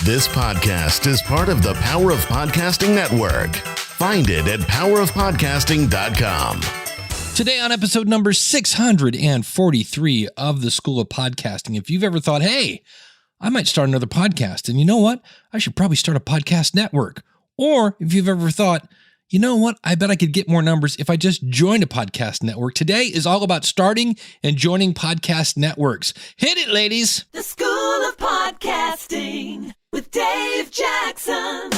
This podcast is part of the Power of Podcasting Network. Find it at powerofpodcasting.com. Today on episode number 643 of the School of Podcasting, if you've ever thought, hey, I might start another podcast, and you know what? I should probably start a podcast network. Or if you've ever thought, you know what? I bet I could get more numbers if I just joined a podcast network. Today is all about starting and joining podcast networks. Hit it, ladies. The School of Podcasting with Dave Jackson.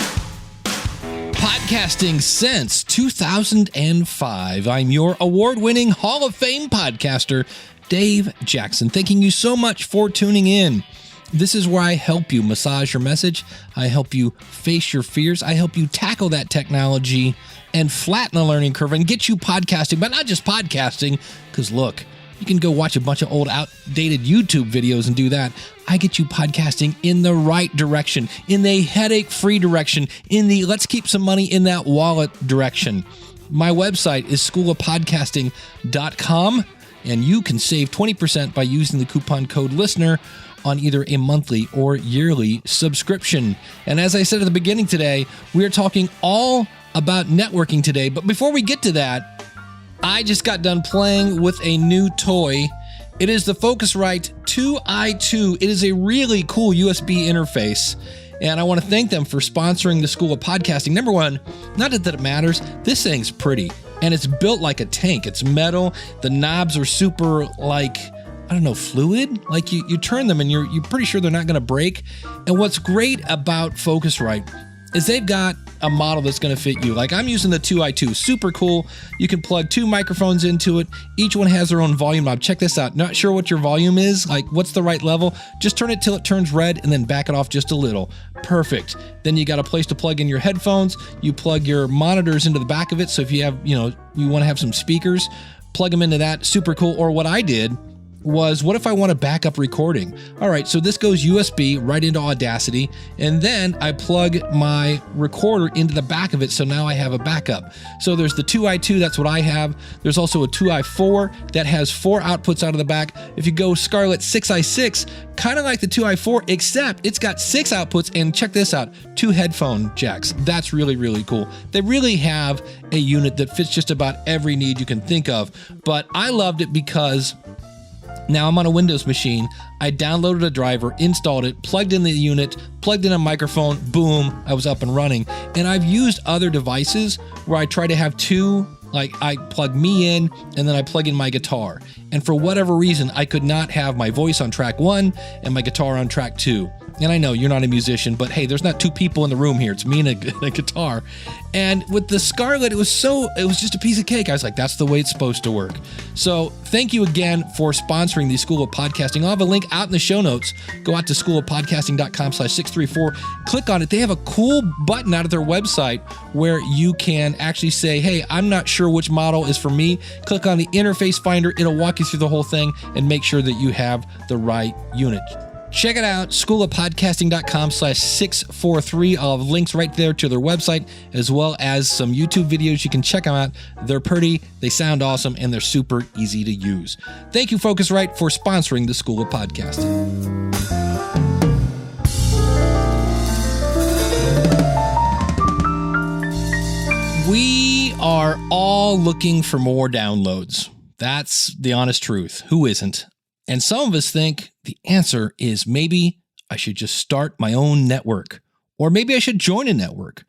Podcasting since 2005. I'm your award-winning Hall of Fame podcaster, Dave Jackson. Thanking you so much for tuning in. This is where I help you massage your message. I help you face your fears. I help you tackle that technology and flatten the learning curve and get you podcasting, but not just podcasting, because look, you can go watch a bunch of old outdated YouTube videos and do that. I get you podcasting in the right direction, in the headache-free direction, in the let's keep some money in that wallet direction. My website is schoolofpodcasting.com, and you can save 20% by using the coupon code LISTENER on either a monthly or yearly subscription. And as I said at the beginning today, we are talking all about networking today. But before we get to that, I just got done playing with a new toy. It is the Focusrite 2i2. It is a really cool USB interface, and I want to thank them for sponsoring the School of Podcasting. Number one, not that it matters, this thing's pretty, and it's built like a tank. It's metal. The knobs are super, fluid. Like you turn them and you're pretty sure they're not going to break. And what's great about Focusrite is they've got a model that's going to fit you. Like I'm using the 2i2, super cool. You can plug two microphones into it. Each one has their own volume knob. Check this out. Not sure what your volume is, like what's the right level. Just turn it till it turns red and then back it off just a little. Perfect. Then you got a place to plug in your headphones. You plug your monitors into the back of it. So if you have, you want to have some speakers, plug them into that. Super cool. Or what I did was, what if I want a backup recording? All right, so this goes USB right into Audacity, and then I plug my recorder into the back of it, so now I have a backup. So there's the 2i2, that's what I have. There's also a 2i4 that has 4 outputs out of the back. If you go Scarlett 6i6, kind of like the 2i4, except it's got 6 outputs, and check this out, 2 headphone jacks. That's really, really cool. They really have a unit that fits just about every need you can think of, but I loved it because now I'm on a Windows machine. I downloaded a driver, installed it, plugged in the unit, plugged in a microphone, boom, I was up and running. And I've used other devices where I try to have two, like I plug me in and then I plug in my guitar. And for whatever reason, I could not have my voice on track 1 and my guitar on track 2. And I know you're not a musician, but hey, there's not 2 people in the room here. It's me and a guitar. And with the Scarlett, it was just a piece of cake. I was like, that's the way it's supposed to work. So thank you again for sponsoring the School of Podcasting. I'll have a link out in the show notes. Go out to schoolofpodcasting.com/634. Click on it. They have a cool button out of their website where you can actually say, hey, I'm not sure which model is for me. Click on the interface finder. It'll walk you through the whole thing and make sure that you have the right unit. Check it out, schoolofpodcasting.com/643. I'll have links right there to their website, as well as some YouTube videos. You can check them out. They're pretty, they sound awesome, and they're super easy to use. Thank you, Focusrite, for sponsoring the School of Podcasting. We are all looking for more downloads. That's the honest truth. Who isn't? And some of us think the answer is maybe I should just start my own network, or maybe I should join a network.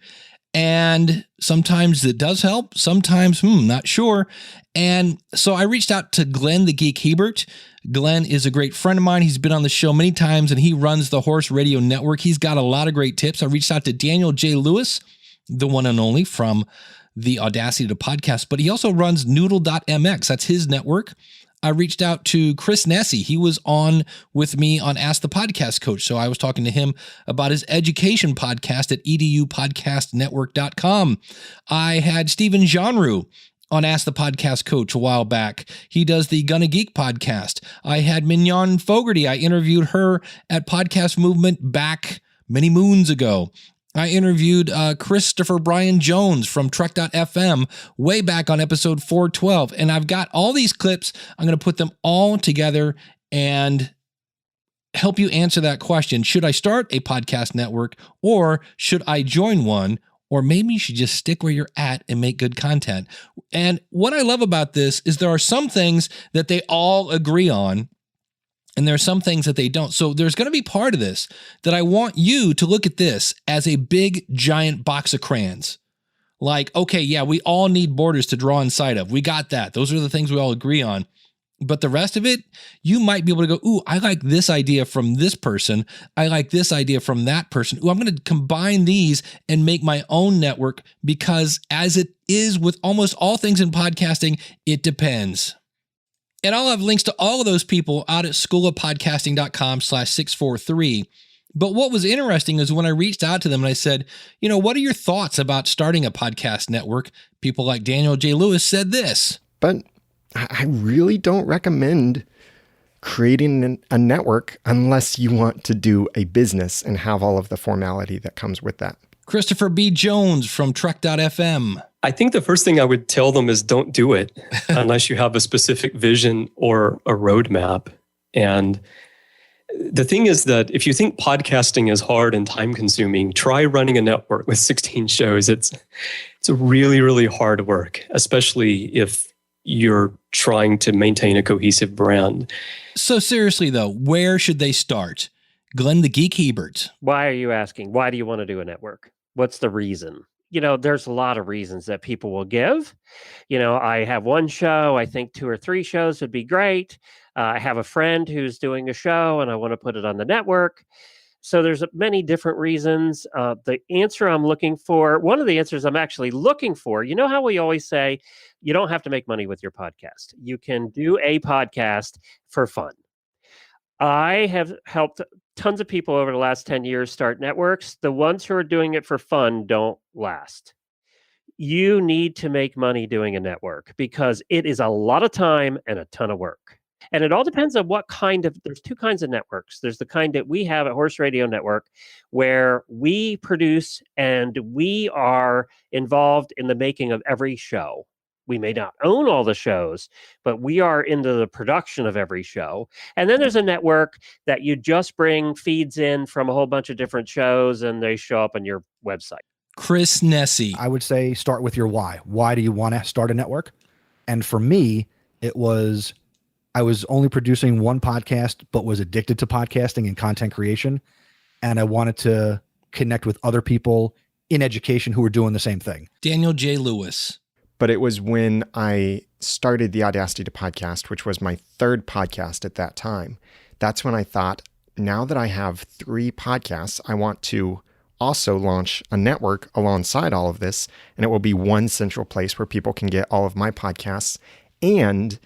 And sometimes it does help. Sometimes, not sure. And so I reached out to Glenn, the Geek Hebert. Glenn is a great friend of mine. He's been on the show many times, and he runs the Horse Radio Network. He's got a lot of great tips. I reached out to Daniel J. Lewis, the one and only from the Audacity to Podcast, but he also runs Noodle.mx. That's his network. I reached out to Chris Nessie. He was on with me on Ask the Podcast Coach. So I was talking to him about his education podcast at edupodcastnetwork.com. I had Stephen Jeanroux on Ask the Podcast Coach a while back. He does the Gonna Geek podcast. I had Mignon Fogarty. I interviewed her at Podcast Movement back many moons ago. I interviewed Christopher Brian Jones from Trek.fm way back on episode 412. And I've got all these clips. I'm going to put them all together and help you answer that question. Should I start a podcast network or should I join one? Or maybe you should just stick where you're at and make good content. And what I love about this is there are some things that they all agree on, and there are some things that they don't. So there's going to be part of this that I want you to look at this as a big, giant box of crayons. Like, okay, yeah, we all need borders to draw inside of. We got that. Those are the things we all agree on. But the rest of it, you might be able to go, ooh, I like this idea from this person. I like this idea from that person. Ooh, I'm going to combine these and make my own network because as it is with almost all things in podcasting, it depends. And I'll have links to all of those people out at schoolofpodcasting.com/643. But what was interesting is when I reached out to them and I said, what are your thoughts about starting a podcast network? People like Daniel J. Lewis said this. But I really don't recommend creating a network unless you want to do a business and have all of the formality that comes with that. Christopher B. Jones from Trek.fm. I think the first thing I would tell them is don't do it unless you have a specific vision or a roadmap. And the thing is that if you think podcasting is hard and time consuming, try running a network with 16 shows. It's a really, really hard work, especially if you're trying to maintain a cohesive brand. So seriously though, where should they start? Glenn the Geek Hebert. Why are you asking? Why do you want to do a network? What's the reason? There's a lot of reasons that people will give. I have one show. I think 2 or 3 shows would be great. I have a friend who's doing a show and I want to put it on the network. So there's many different reasons. The answer I'm looking for, one of the answers I'm actually looking for, how we always say, you don't have to make money with your podcast. You can do a podcast for fun. I have helped tons of people over the last 10 years start networks. The ones who are doing it for fun don't last. You need to make money doing a network because it is a lot of time and a ton of work. And it all depends on there's 2 kinds of networks. There's the kind that we have at Horse Radio Network where we produce and we are involved in the making of every show. We may not own all the shows, but we are into the production of every show. And then there's a network that you just bring feeds in from a whole bunch of different shows and they show up on your website. Chris Nesi. I would say start with your why. Why do you want to start a network? And for me, I was only producing one podcast, but was addicted to podcasting and content creation. And I wanted to connect with other people in education who were doing the same thing. Daniel J. Lewis. But it was when I started the Audacity to Podcast, which was my 3rd podcast at that time. That's when I thought, now that I have 3 podcasts, I want to also launch a network alongside all of this. And it will be one central place where people can get all of my podcasts. And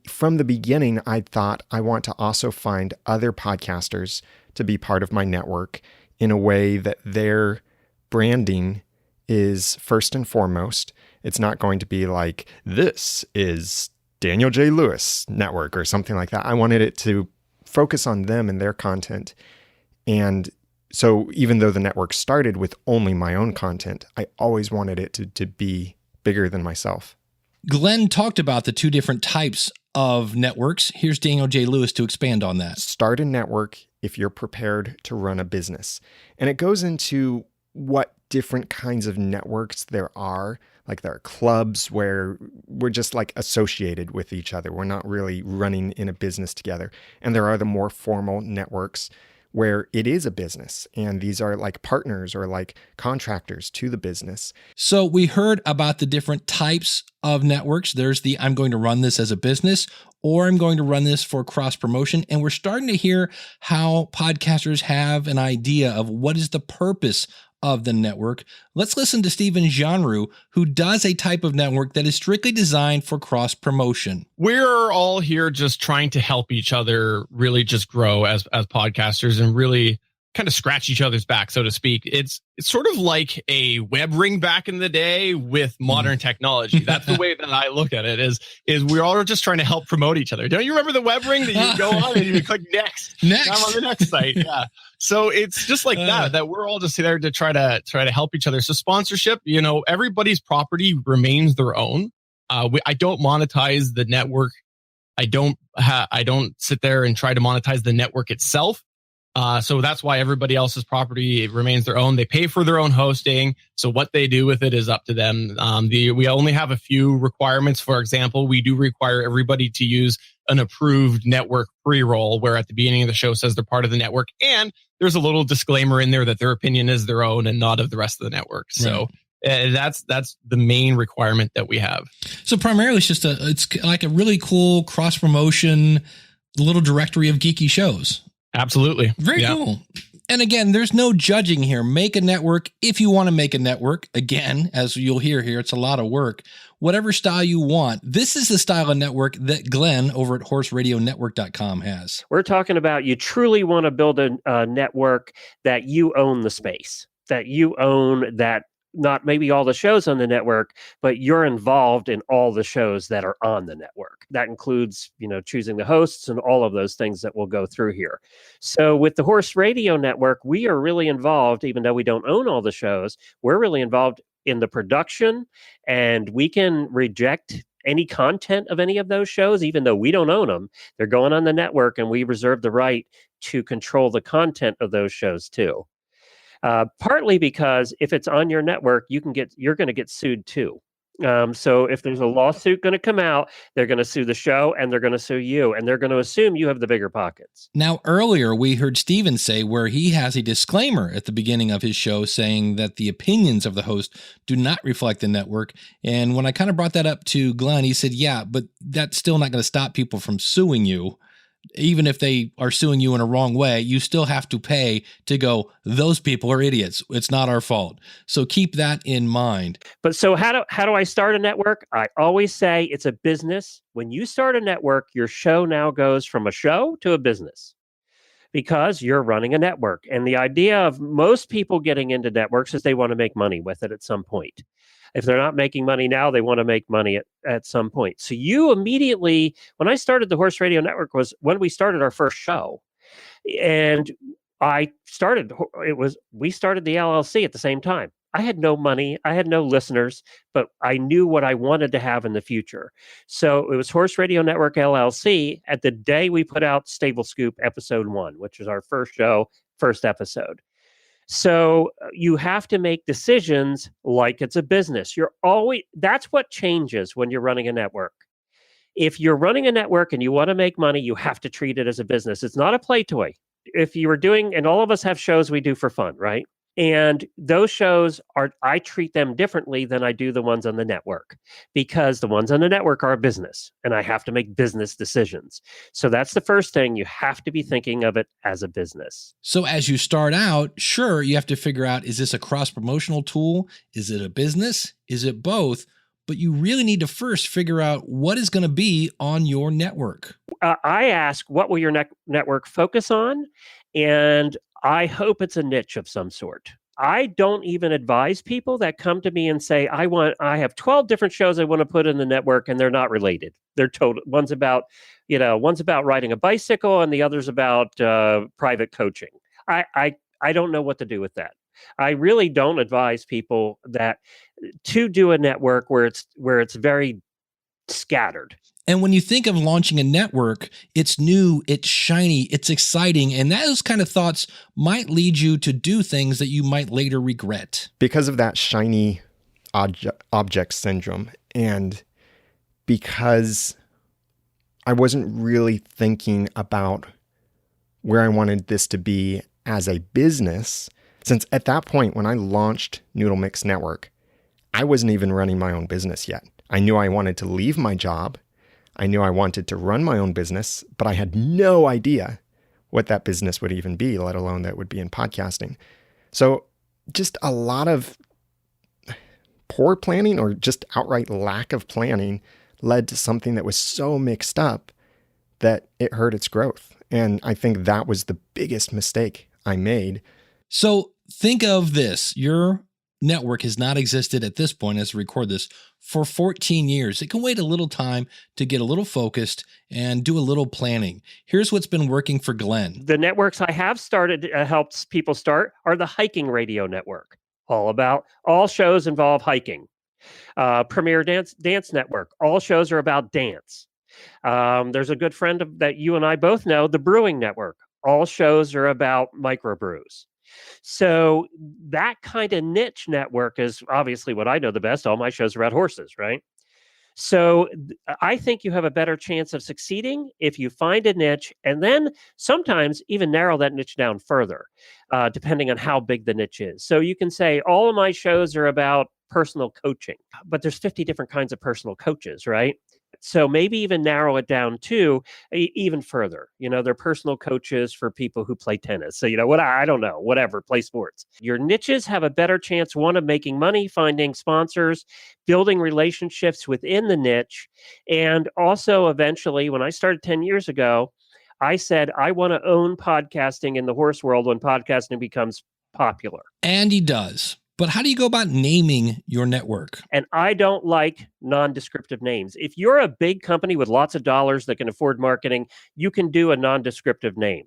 from the beginning, I thought I want to also find other podcasters to be part of my network in a way that their branding is first and foremost. It's not going to be like, this is Daniel J. Lewis Network or something like that. I wanted it to focus on them and their content. And so even though the network started with only my own content, I always wanted it to be bigger than myself. Glenn talked about the 2 different types of networks. Here's Daniel J. Lewis to expand on that. Start a network if you're prepared to run a business. And it goes into what different kinds of networks there are. Like there are clubs where we're just like associated with each other. We're not really running in a business together. And there are the more formal networks where it is a business. And these are like partners or like contractors to the business. So we heard about the different types of networks. There's the I'm going to run this as a business, or I'm going to run this for cross promotion. And we're starting to hear how podcasters have an idea of what is the purpose of the network. Let's listen to Stephen Jeanroux, who does a type of network that is strictly designed for cross promotion. We're all here just trying to help each other really just grow as podcasters and really kind of scratch each other's back, so to speak. It's sort of like a web ring back in the day with modern technology. That's the way that I look at it, is we're all just trying to help promote each other. Don't you remember the web ring that you go on and you click next? I'm on the next site. Yeah. So it's just like that we're all just there to try to help each other. So sponsorship, everybody's property remains their own. I don't monetize the network I don't sit there and try to monetize the network itself. So that's why everybody else's property remains their own. They pay for their own hosting. So what they do with it is up to them. We only have a few requirements. For example, we do require everybody to use an approved network pre-roll, where at the beginning of the show says they're part of the network. And there's a little disclaimer in there that their opinion is their own and not of the rest of the network. So that's the main requirement that we have. So primarily it's like a really cool cross promotion, little directory of geeky shows. Absolutely. Very cool. And again, there's no judging here. Make a network if you want to make a network. Again, as you'll hear here, it's a lot of work. Whatever style you want. This is the style of network that Glenn over at horseradionetwork.com has. We're talking about you truly want to build a network that you own the space, that you own that. Not maybe all the shows on the network, but you're involved in all the shows that are on the network. That includes, choosing the hosts and all of those things that we'll go through here. So with the Horse Radio Network, we are really involved, even though we don't own all the shows, we're really involved in the production, and we can reject any content of any of those shows, even though we don't own them. They're going on the network, and we reserve the right to control the content of those shows too. Partly because if it's on your network, you're going to get sued too. So if there's a lawsuit going to come out, they're going to sue the show and they're going to sue you, and they're going to assume you have the bigger pockets. Now, earlier we heard Steven say where he has a disclaimer at the beginning of his show saying that the opinions of the host do not reflect the network. And when I kind of brought that up to Glenn, he said, yeah, but that's still not going to stop people from suing you. Even if they are suing you in a wrong way, you still have to pay to go, those people are idiots. It's not our fault. So keep that in mind. But so how do I start a network? I always say it's a business. When you start a network, your show now goes from a show to a business because you're running a network. And the idea of most people getting into networks is they want to make money with it at some point. If they're not making money now, they want to make money at some point. So you immediately, when I started the Horse Radio Network was when we started our first show. And we started the LLC at the same time. I had no money. I had no listeners, but I knew what I wanted to have in the future. So it was Horse Radio Network LLC at the day we put out Stable Scoop episode 1, which was our first show, first episode. So you have to make decisions like it's a business. That's what changes when you're running a network. If you're running a network and you want to make money, you have to treat it as a business. It's not a play toy. If you were doing, and all of us have shows we do for fun, right? And those shows I treat them differently than I do the ones on the network, because the ones on the network are a business and I have to make business decisions. So that's the first thing. You have to be thinking of it as a business. So as you start out, sure, you have to figure out, is this a cross-promotional tool? Is it a business? Is it both? But you really need to first figure out what is going to be on your network. I ask, what will your network focus on? And I hope it's a niche of some sort. I don't even advise people that come to me and say, I have 12 different shows I want to put in the network, and they're not related. They're total. One's about riding a bicycle and the other's about private coaching. I don't know what to do with that. I really don't advise people to do a network where it's very scattered. And when you think of launching a network, it's new, it's shiny, it's exciting, and those kind of thoughts might lead you to do things that you might later regret. Because of that shiny object syndrome, and because I wasn't really thinking about where I wanted this to be as a business, since at that point when I launched Noodle Mix Network, I wasn't even running my own business yet. I knew I wanted to leave my job. I knew I wanted to run my own business, but I had no idea what that business would even be, let alone that would be in podcasting. So just a lot of poor planning, or just outright lack of planning, led to something that was so mixed up that it hurt its growth. And I think that was the biggest mistake I made. So think of this. Your network has not existed at this point, as we record this, for 14 years. It can wait a little time to get a little focused and do a little planning. Here's what's been working for Glenn. The networks I have started, helps people start, are the Hiking Radio Network. All shows involve hiking. Premier Dance Network. All shows are about dance. There's a good friend that you and I both know, the Brewing Network. All shows are about microbrews. So that kind of niche network is obviously what I know the best. All my shows are about horses, right? So I think you have a better chance of succeeding if you find a niche and then sometimes even narrow that niche down further, depending on how big the niche is. So you can say all of my shows are about personal coaching, but there's 50 different kinds of personal coaches, right? So maybe even narrow it down to even further. They're personal coaches for people who play tennis. So, what I don't know, whatever, play sports. Your niches have a better chance, one, of making money, finding sponsors, building relationships within the niche. And also eventually, when I started 10 years ago, I said, I want to own podcasting in the horse world when podcasting becomes popular. And he does. But how do you go about naming your network? And I don't like non-descriptive names. If you're a big company with lots of dollars that can afford marketing, you can do a non-descriptive name.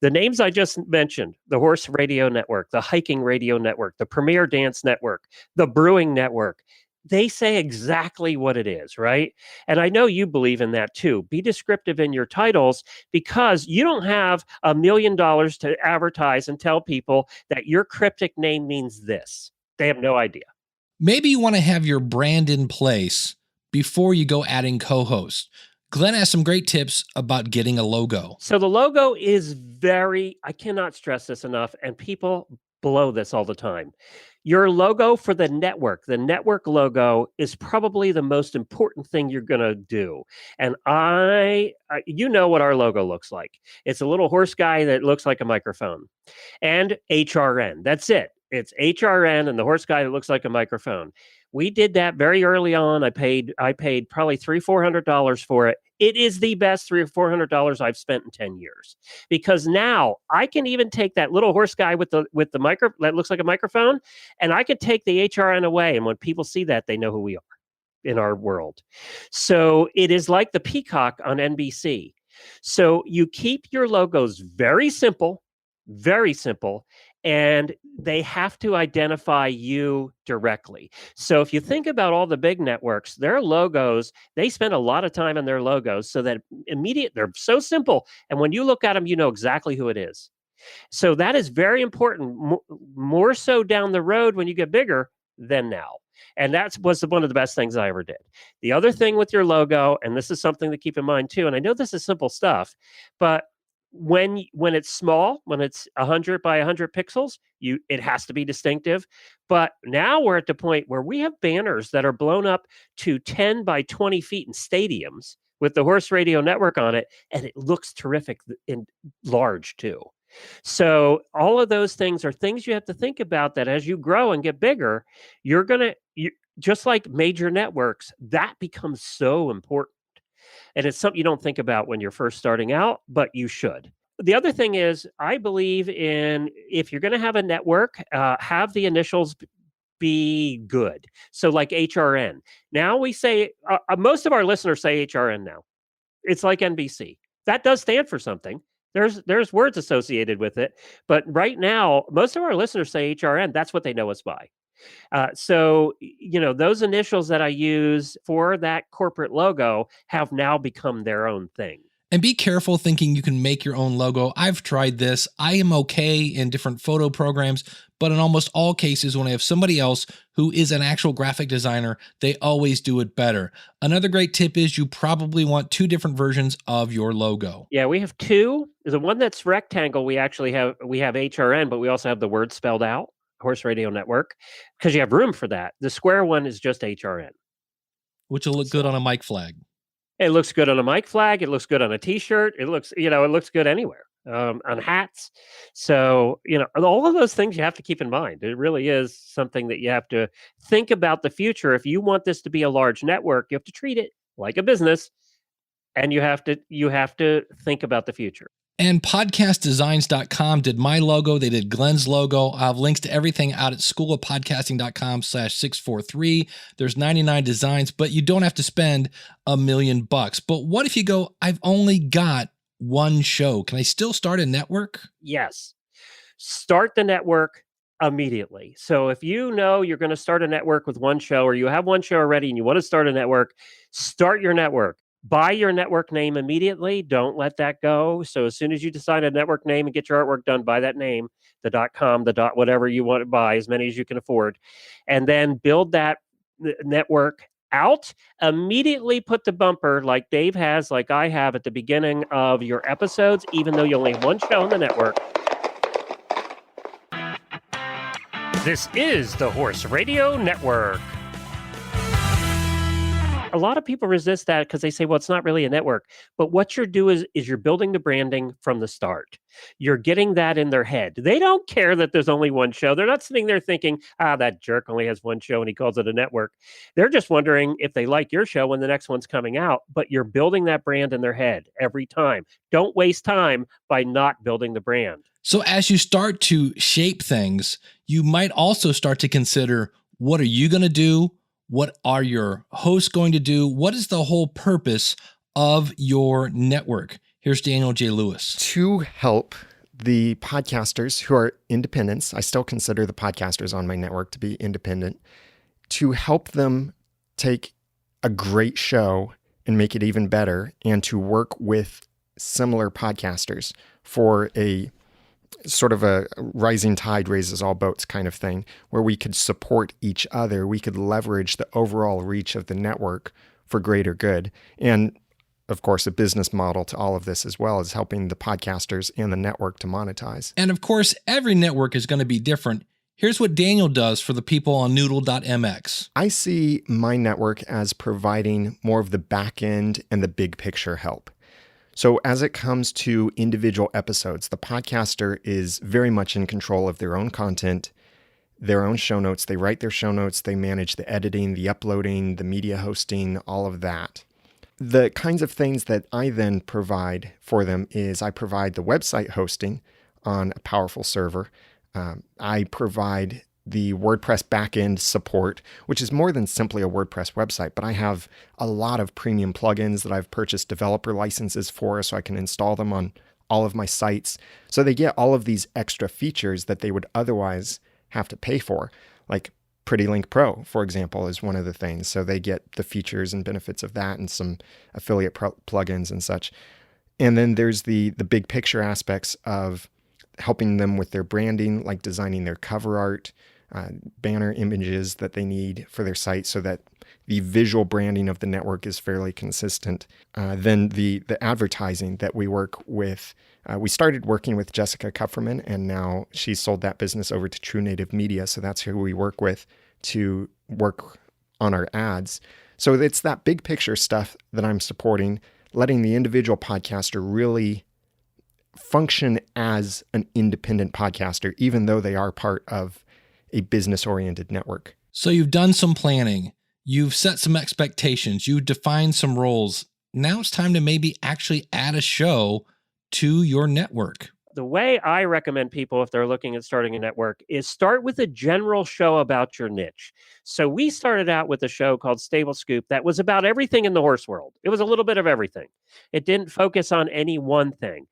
The names I just mentioned, the Horse Radio Network, the Hiking Radio Network, the Premier Dance Network, the Brewing Network, they say exactly what it is, right? And I know you believe in that too. Be descriptive in your titles because you don't have $1 million to advertise and tell people that your cryptic name means this. They have no idea. Maybe you want to have your brand in place before you go adding co-hosts. Glenn has some great tips about getting a logo. So the logo is I cannot stress this enough, and people blow this all the time. Your logo for the network logo is probably the most important thing you're going to do. And you know what our logo looks like. It's a little horse guy that looks like a microphone and HRN. That's it. It's HRN and the horse guy that looks like a microphone. We did that very early on. I paid probably $300-400 for it. It is the best $300-400 I've spent in 10 years because now I can even take that little horse guy with the micro that looks like a microphone, and I can take the HRN away. And when people see that, they know who we are in our world. So it is like the peacock on NBC. So you keep your logos very simple, and they have to identify you directly. So if you think about all the big networks, their logos, they spend a lot of time on their logos so that they're so simple. And when you look at them, you know exactly who it is. So that is very important, more so down the road when you get bigger than now. And that was one of the best things I ever did. The other thing with your logo, and this is something to keep in mind too, and I know this is simple stuff, but when it's small, when it's 100 by 100 pixels, it has to be distinctive. But now we're at the point where we have banners that are blown up to 10 by 20 feet in stadiums with the Horse Radio Network on it, and it looks terrific and large too. So all of those things are things you have to think about, that as you grow and get bigger, you just like major networks, that becomes so important. And it's something you don't think about when you're first starting out, but you should. The other thing is, I believe in, if you're going to have a network, have the initials be good. So like HRN. Now we say, most of our listeners say HRN now. It's like NBC. That does stand for something. There's words associated with it. But right now, most of our listeners say HRN. That's what they know us by. So, those initials that I use for that corporate logo have now become their own thing. And be careful thinking you can make your own logo. I've tried this. I am okay in different photo programs, but in almost all cases, when I have somebody else who is an actual graphic designer, they always do it better. Another great tip is you probably want 2 different versions of your logo. Yeah, we have 2. The one that's rectangle, we have HRN, but we also have the word spelled out. Horse Radio Network, because you have room for that. The square one is just HRN. Which will look good on a mic flag. It looks good on a mic flag. It looks good on a t-shirt. It looks good anywhere, on hats. So, all of those things you have to keep in mind. It really is something that you have to think about the future. If you want this to be a large network, you have to treat it like a business, and you have to think about the future. And podcastdesigns.com did my logo. They did Glenn's logo. I'll have links to everything out at schoolofpodcasting.com/643. There's 99 designs, but you don't have to spend $1 million. But what if you go, I've only got one show? Can I still start a network? Yes. Start the network immediately. So if you know you're going to start a network with one show, or you have one show already and you want to start a network, start your network. Buy your network name immediately. Don't let that go. So as soon as you decide a network name and get your artwork done, buy that name, the .com, whatever you want to buy, as many as you can afford, and then build that network out. Immediately put the bumper like Dave has, like I have at the beginning of your episodes, even though you only have one show on the network. This is the Horse Radio Network. A lot of people resist that because they say, well, it's not really a network. But what you're doing is you're building the branding from the start. You're getting that in their head. They don't care that there's only one show. They're not sitting there thinking, that jerk only has one show and he calls it a network. They're just wondering if they like your show when the next one's coming out. But you're building that brand in their head every time. Don't waste time by not building the brand. So as you start to shape things, you might also start to consider, what are you going to do? What are your hosts going to do? What is the whole purpose of your network? Here's Daniel J. Lewis. To help the podcasters who are independents, I still consider the podcasters on my network to be independent, to help them take a great show and make it even better, and to work with similar podcasters for a sort of a rising tide raises all boats kind of thing, where we could support each other. We could leverage the overall reach of the network for greater good. And of course, a business model to all of this as well is helping the podcasters and the network to monetize. And of course, every network is going to be different. Here's what Daniel does for the people on Noodle.mx. I see my network as providing more of the back end and the big picture help. So as it comes to individual episodes, the podcaster is very much in control of their own content, their own show notes. They write their show notes, they manage the editing, the uploading, the media hosting, all of that. The kinds of things that I then provide for them is I provide the website hosting on a powerful server. I provide the WordPress backend support, which is more than simply a WordPress website, but I have a lot of premium plugins that I've purchased developer licenses for so I can install them on all of my sites. So they get all of these extra features that they would otherwise have to pay for, like Pretty Link Pro, for example, is one of the things. So they get the features and benefits of that and some affiliate plugins and such. And then there's the big picture aspects of helping them with their branding, like designing their cover art, banner images that they need for their site so that the visual branding of the network is fairly consistent. Then the advertising that we work with, we started working with Jessica Kupferman, and now she's sold that business over to True Native Media. So that's who we work with to work on our ads. So it's that big picture stuff that I'm supporting, letting the individual podcaster really function as an independent podcaster, even though they are part of a business-oriented network. So you've done some planning, you've set some expectations, you defined some roles. Now it's time to maybe actually add a show to your network. The way I recommend people, if they're looking at starting a network, is start with a general show about your niche. So we started out with a show called Stable Scoop that was about everything in the horse world. It was a little bit of everything. It didn't focus on any one thing.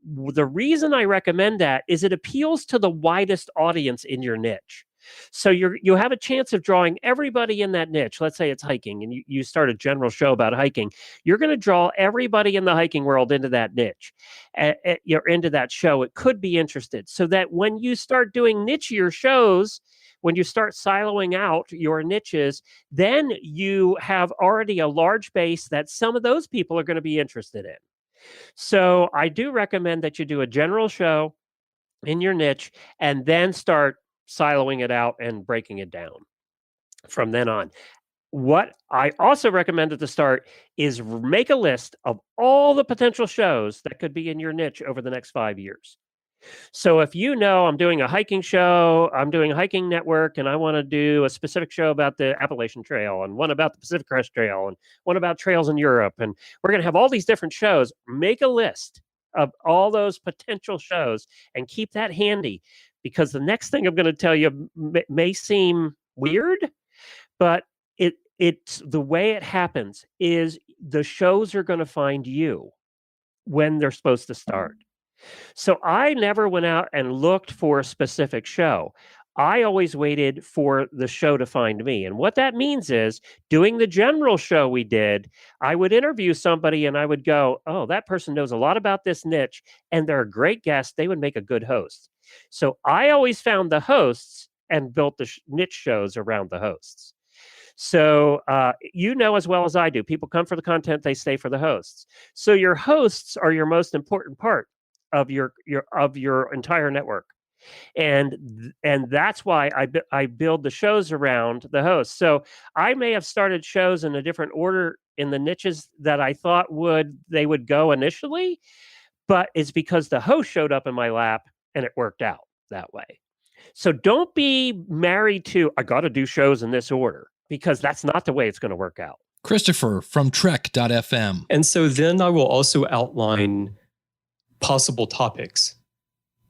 The reason I recommend that is it appeals to the widest audience in your niche. So you have a chance of drawing everybody in that niche. Let's say it's hiking and you start a general show about hiking. You're going to draw everybody in the hiking world into that niche. You're into that show. It could be interested. So that when you start doing nichier shows, when you start siloing out your niches, then you have already a large base that some of those people are going to be interested in. So I do recommend that you do a general show in your niche and then start siloing it out and breaking it down from then on. What I also recommend at the start is make a list of all the potential shows that could be in your niche over the next 5 years. So if you know I'm doing a hiking show, I'm doing a hiking network, and I want to do a specific show about the Appalachian Trail and one about the Pacific Crest Trail and one about trails in Europe, and we're going to have all these different shows, make a list of all those potential shows and keep that handy, because the next thing I'm going to tell you may seem weird, but it's the way it happens is the shows are going to find you when they're supposed to start. So I never went out and looked for a specific show. I always waited for the show to find me. And what that means is doing the general show we did, I would interview somebody and I would go, oh, that person knows a lot about this niche and they're a great guest. They would make a good host. So I always found the hosts and built the niche shows around the hosts. So you know as well as I do, people come for the content, they stay for the hosts. So your hosts are your most important part of your entire network. And that's why I build the shows around the host. So I may have started shows in a different order in the niches that I thought they would go initially, but it's because the host showed up in my lap and it worked out that way. So don't be married to, I got to do shows in this order, because that's not the way it's going to work out. Christopher from Trek.fm. And so then I will also outline possible topics.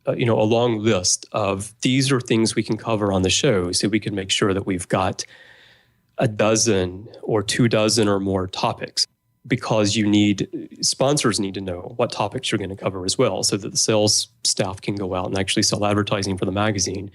A long list of these are things we can cover on the show, so we can make sure that we've got a dozen or 24 or more topics, because sponsors need to know what topics you're going to cover as well, so that the sales staff can go out and actually sell advertising for the magazine.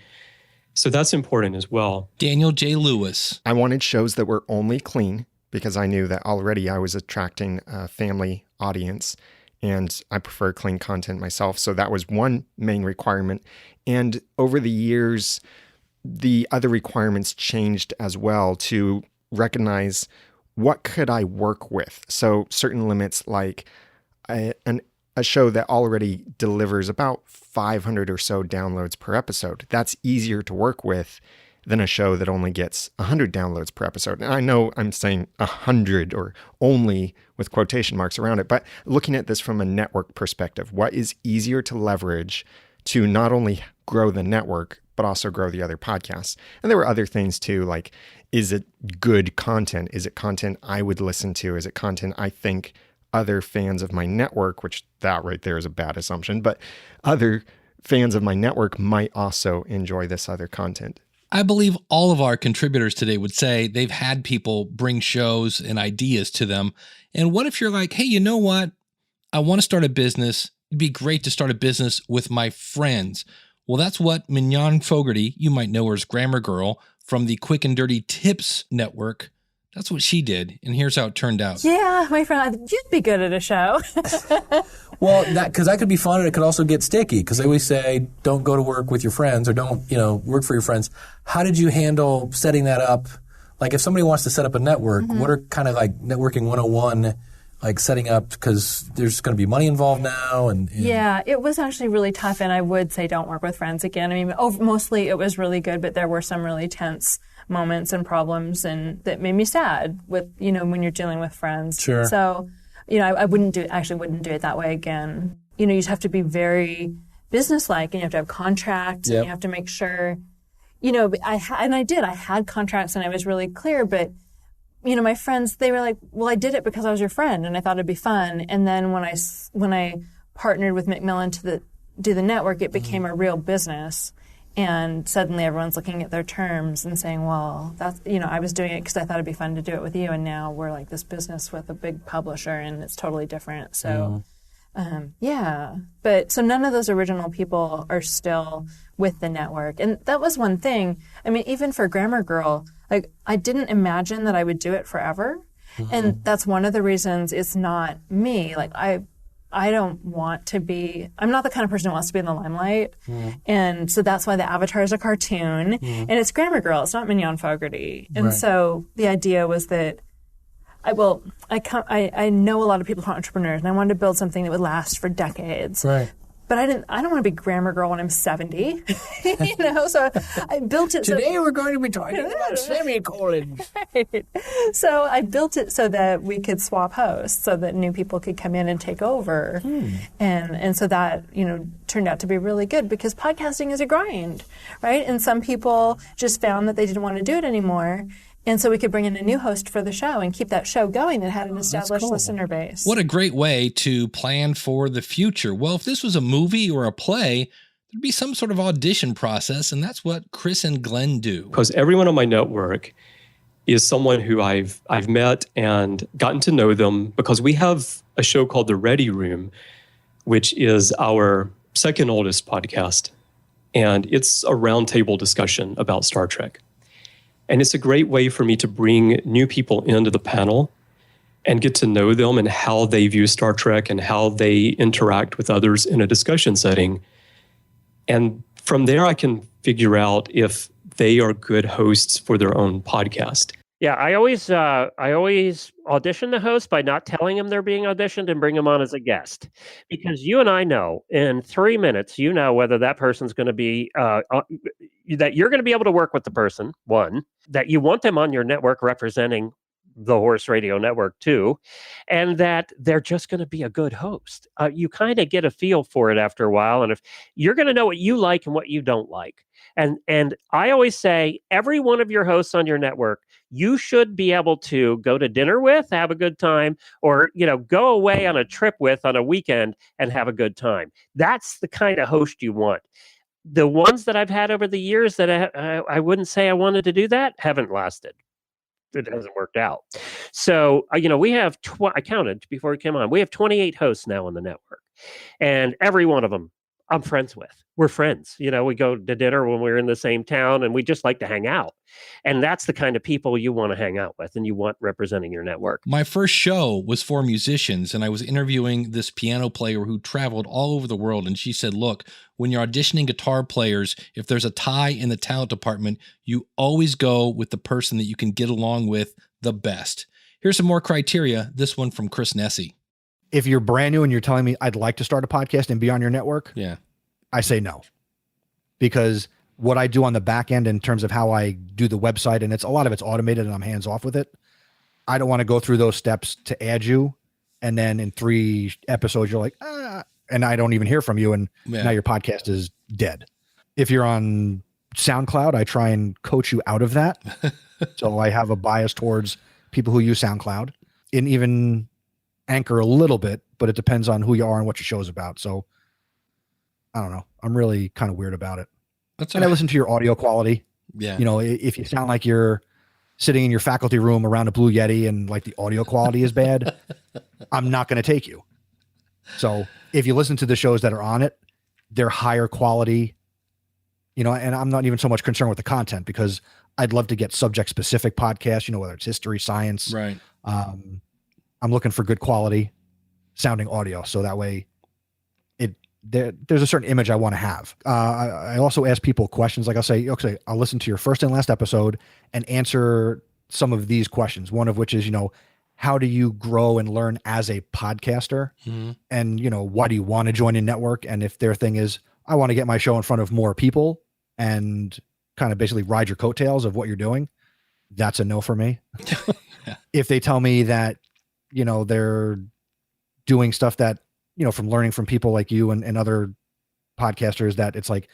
So that's important as well. Daniel J. Lewis. I wanted shows that were only clean, because I knew that already I was attracting a family audience. And I prefer clean content myself. So that was one main requirement. And over the years, the other requirements changed as well to recognize what could I work with. So certain limits, like a show that already delivers about 500 or so downloads per episode. That's easier to work with than a show that only gets 100 downloads per episode. And I know I'm saying 100 or only with quotation marks around it, but looking at this from a network perspective, what is easier to leverage to not only grow the network, but also grow the other podcasts? And there were other things too, like, is it good content? Is it content I would listen to? Is it content I think other fans of my network, which that right there is a bad assumption, but other fans of my network might also enjoy this other content? I believe all of our contributors today would say they've had people bring shows and ideas to them. And what if you're like, hey, you know what? I want to start a business. It'd be great to start a business with my friends. Well, that's what Mignon Fogarty, you might know her as Grammar Girl from the Quick and Dirty Tips Network. That's what she did. And here's how it turned out. Yeah, my friend, you'd be good at a show. Well, because that could be fun, and it could also get sticky, because they always say, don't go to work with your friends, or don't, work for your friends. How did you handle setting that up? Like, if somebody wants to set up a network, what are kind of like networking 101, like setting up, because there's going to be money involved now? And Yeah, it was actually really tough, and I would say don't work with friends again. I mean, mostly it was really good, but there were some really tense moments and problems, and that made me sad with, when you're dealing with friends. Sure. So, I wouldn't do it that way again. You just have to be very businesslike, and you have to have contracts, and you have to make sure, I had contracts and I was really clear, but my friends, they were like, well, I did it because I was your friend and I thought it'd be fun. And then when I partnered with Macmillan to do the network, it became a real business. And suddenly everyone's looking at their terms and saying, well, that's, I was doing it because I thought it'd be fun to do it with you. And now we're like this business with a big publisher and it's totally different. So, But so none of those original people are still with the network. And that was one thing. I mean, even for Grammar Girl, like, I didn't imagine that I would do it forever. And that's one of the reasons it's not me. Like, I don't want to be, I'm not the kind of person who wants to be in the limelight. And so that's why the avatar is a cartoon. And it's Grammar Girl, it's not Mignon Fogarty. And so the idea was that I know a lot of people who are entrepreneurs, and I wanted to build something that would last for decades. Right. But I don't want to be Grammar Girl when I'm 70. So I built it. Today we're going to be talking about semicolons. Right. So I built it so that we could swap hosts, so that new people could come in and take over. And so that, turned out to be really good, because podcasting is a grind, right? And some people just found that they didn't want to do it anymore. And so we could bring in a new host for the show and keep that show going that had an established listener base. What a great way to plan for the future. Well, if this was a movie or a play, there'd be some sort of audition process, and that's what Chris and Glenn do. Because everyone on my network is someone who I've met and gotten to know them, because we have a show called The Ready Room, which is our second oldest podcast And it's a roundtable discussion about Star Trek. And it's a great way for me to bring new people into the panel and get to know them and how they view Star Trek and how they interact with others in a discussion setting. And from there, I can figure out if they are good hosts for their own podcast. Yeah, I always audition the host by not telling them they're being auditioned and bring them on as a guest, because you and I know in 3 minutes, you know whether that person's going to be that you're going to be able to work with the person. One, that you want them on your network representing the Horse Radio Network too, and that they're just going to be a good host. You kind of get a feel for it after a while, and if you're going to know what you like and what you don't like. And I always say, every one of your hosts on your network, you should be able to go to dinner with, have a good time, or go away on a trip with on a weekend and have a good time. That's the kind of host you want. The ones that I've had over the years that I wouldn't say I wanted to do that haven't lasted. It hasn't worked out. So, we have, I counted before we came on, we have 28 hosts now on the network. And every one of them I'm friends with. We're friends. We go to dinner when we're in the same town, and we just like to hang out. And that's the kind of people you want to hang out with and you want representing your network. My first show was for musicians, and I was interviewing this piano player who traveled all over the world. And she said, look, when you're auditioning guitar players, if there's a tie in the talent department, you always go with the person that you can get along with the best. Here's some more criteria. This one from Chris Nessie. If you're brand new and you're telling me I'd like to start a podcast and be on your network, yeah, I say no, because what I do on the back end in terms of how I do the website, and a lot of it's automated and I'm hands off with it. I don't want to go through those steps to add you. And then in 3 episodes, you're like, and I don't even hear from you. And now your podcast is dead. If you're on SoundCloud, I try and coach you out of that. So I have a bias towards people who use SoundCloud, and even Anchor a little bit, but it depends on who you are and what your show's about. So I don't know. I'm really kind of weird about it. I listen to your audio quality. Yeah. If you sound like you're sitting in your faculty room around a Blue Yeti and like the audio quality is bad, I'm not going to take you. So if you listen to the shows that are on it, they're higher quality, and I'm not even so much concerned with the content, because I'd love to get subject specific podcasts, whether it's history, science, right. I'm looking for good quality sounding audio. So that way there's a certain image I want to have. I also ask people questions. Like I'll say, okay, I'll listen to your first and last episode and answer some of these questions. One of which is, how do you grow and learn as a podcaster? Mm-hmm. And, why do you want to join a network? And if their thing is, I want to get my show in front of more people and kind of basically ride your coattails of what you're doing, that's a no for me. Yeah. If they tell me that, they're doing stuff that, from learning from people like you and other podcasters, that it's like,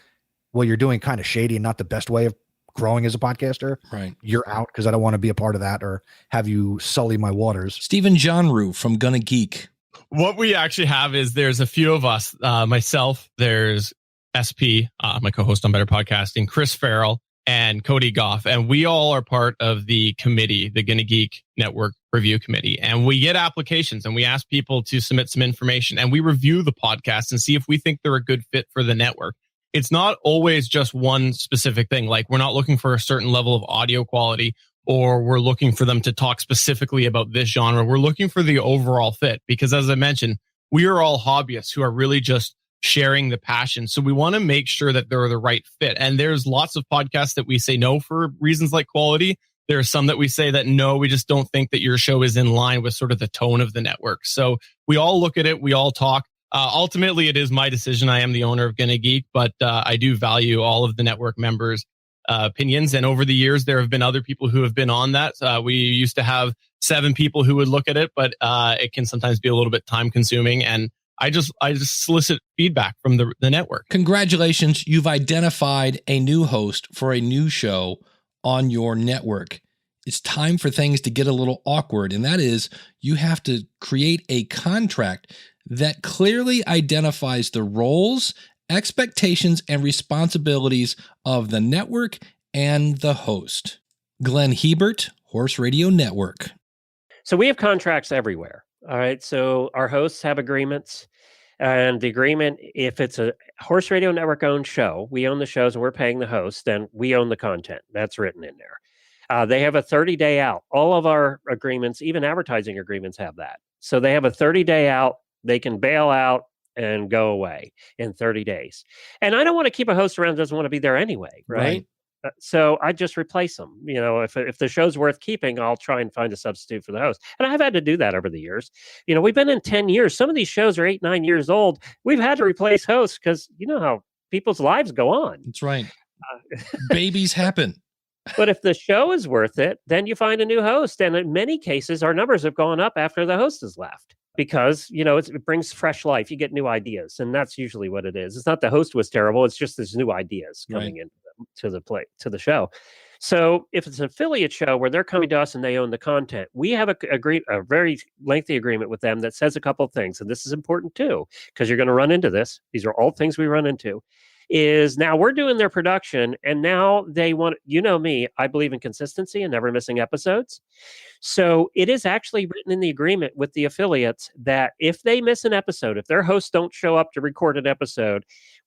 well, you're doing kind of shady and not the best way of growing as a podcaster. Right. You're out, because I don't want to be a part of that or have you sully my waters. Stephen Johnrue from Gonna Geek. What we actually have is there's a few of us, myself, there's SP, my co-host on Better Podcasting, Chris Farrell, and Cody Goff. And we all are part of the committee, the Gonna Geek Network Review Committee. And we get applications and we ask people to submit some information, and we review the podcast and see if we think they're a good fit for the network. It's not always just one specific thing. Like, we're not looking for a certain level of audio quality, or we're looking for them to talk specifically about this genre. We're looking for the overall fit, because as I mentioned, we are all hobbyists who are really just sharing the passion. So we want to make sure that they're the right fit. And there's lots of podcasts that we say no for reasons like quality. There are some that we say that no, we just don't think that your show is in line with sort of the tone of the network. So we all look at it. We all talk. Ultimately, it is my decision. I am the owner of Gonna Geek, but I do value all of the network members' opinions. And over the years, there have been other people who have been on that. We used to have 7 people who would look at it, but it can sometimes be a little bit time consuming. And I just solicit feedback from the network. Congratulations. You've identified a new host for a new show on your network. It's time for things to get a little awkward. And that is, you have to create a contract that clearly identifies the roles, expectations, and responsibilities of the network and the host. Glenn Hebert, Horse Radio Network. So we have contracts everywhere. All right. So our hosts have agreements. And the agreement, if it's a Horse Radio Network owned show, we own the shows and we're paying the host, then we own the content. That's written in there. They have a 30-day out. All of our agreements, even advertising agreements, have that. So they have a 30-day out. They can bail out and go away in 30 days. And I don't want to keep a host around that doesn't want to be there anyway, right? So I just replace them. If the show's worth keeping, I'll try and find a substitute for the host. And I've had to do that over the years. We've been in 10 years. Some of these shows are 8, 9 years old. We've had to replace hosts because you know how people's lives go on. That's right. Babies happen. But if the show is worth it, then you find a new host. And in many cases, our numbers have gone up after the host has left. Because, it brings fresh life. You get new ideas. And that's usually what it is. It's not the host was terrible. It's just there's new ideas coming in to the show. So if it's an affiliate show where they're coming to us and they own the content, we have a very lengthy agreement with them that says a couple of things. And this is important too, because you're going to run into this. These are all things we run into. Is now we're doing their production and now they want, me, I believe in consistency and never missing episodes. So it is actually written in the agreement with the affiliates that if they miss an episode, if their hosts don't show up to record an episode,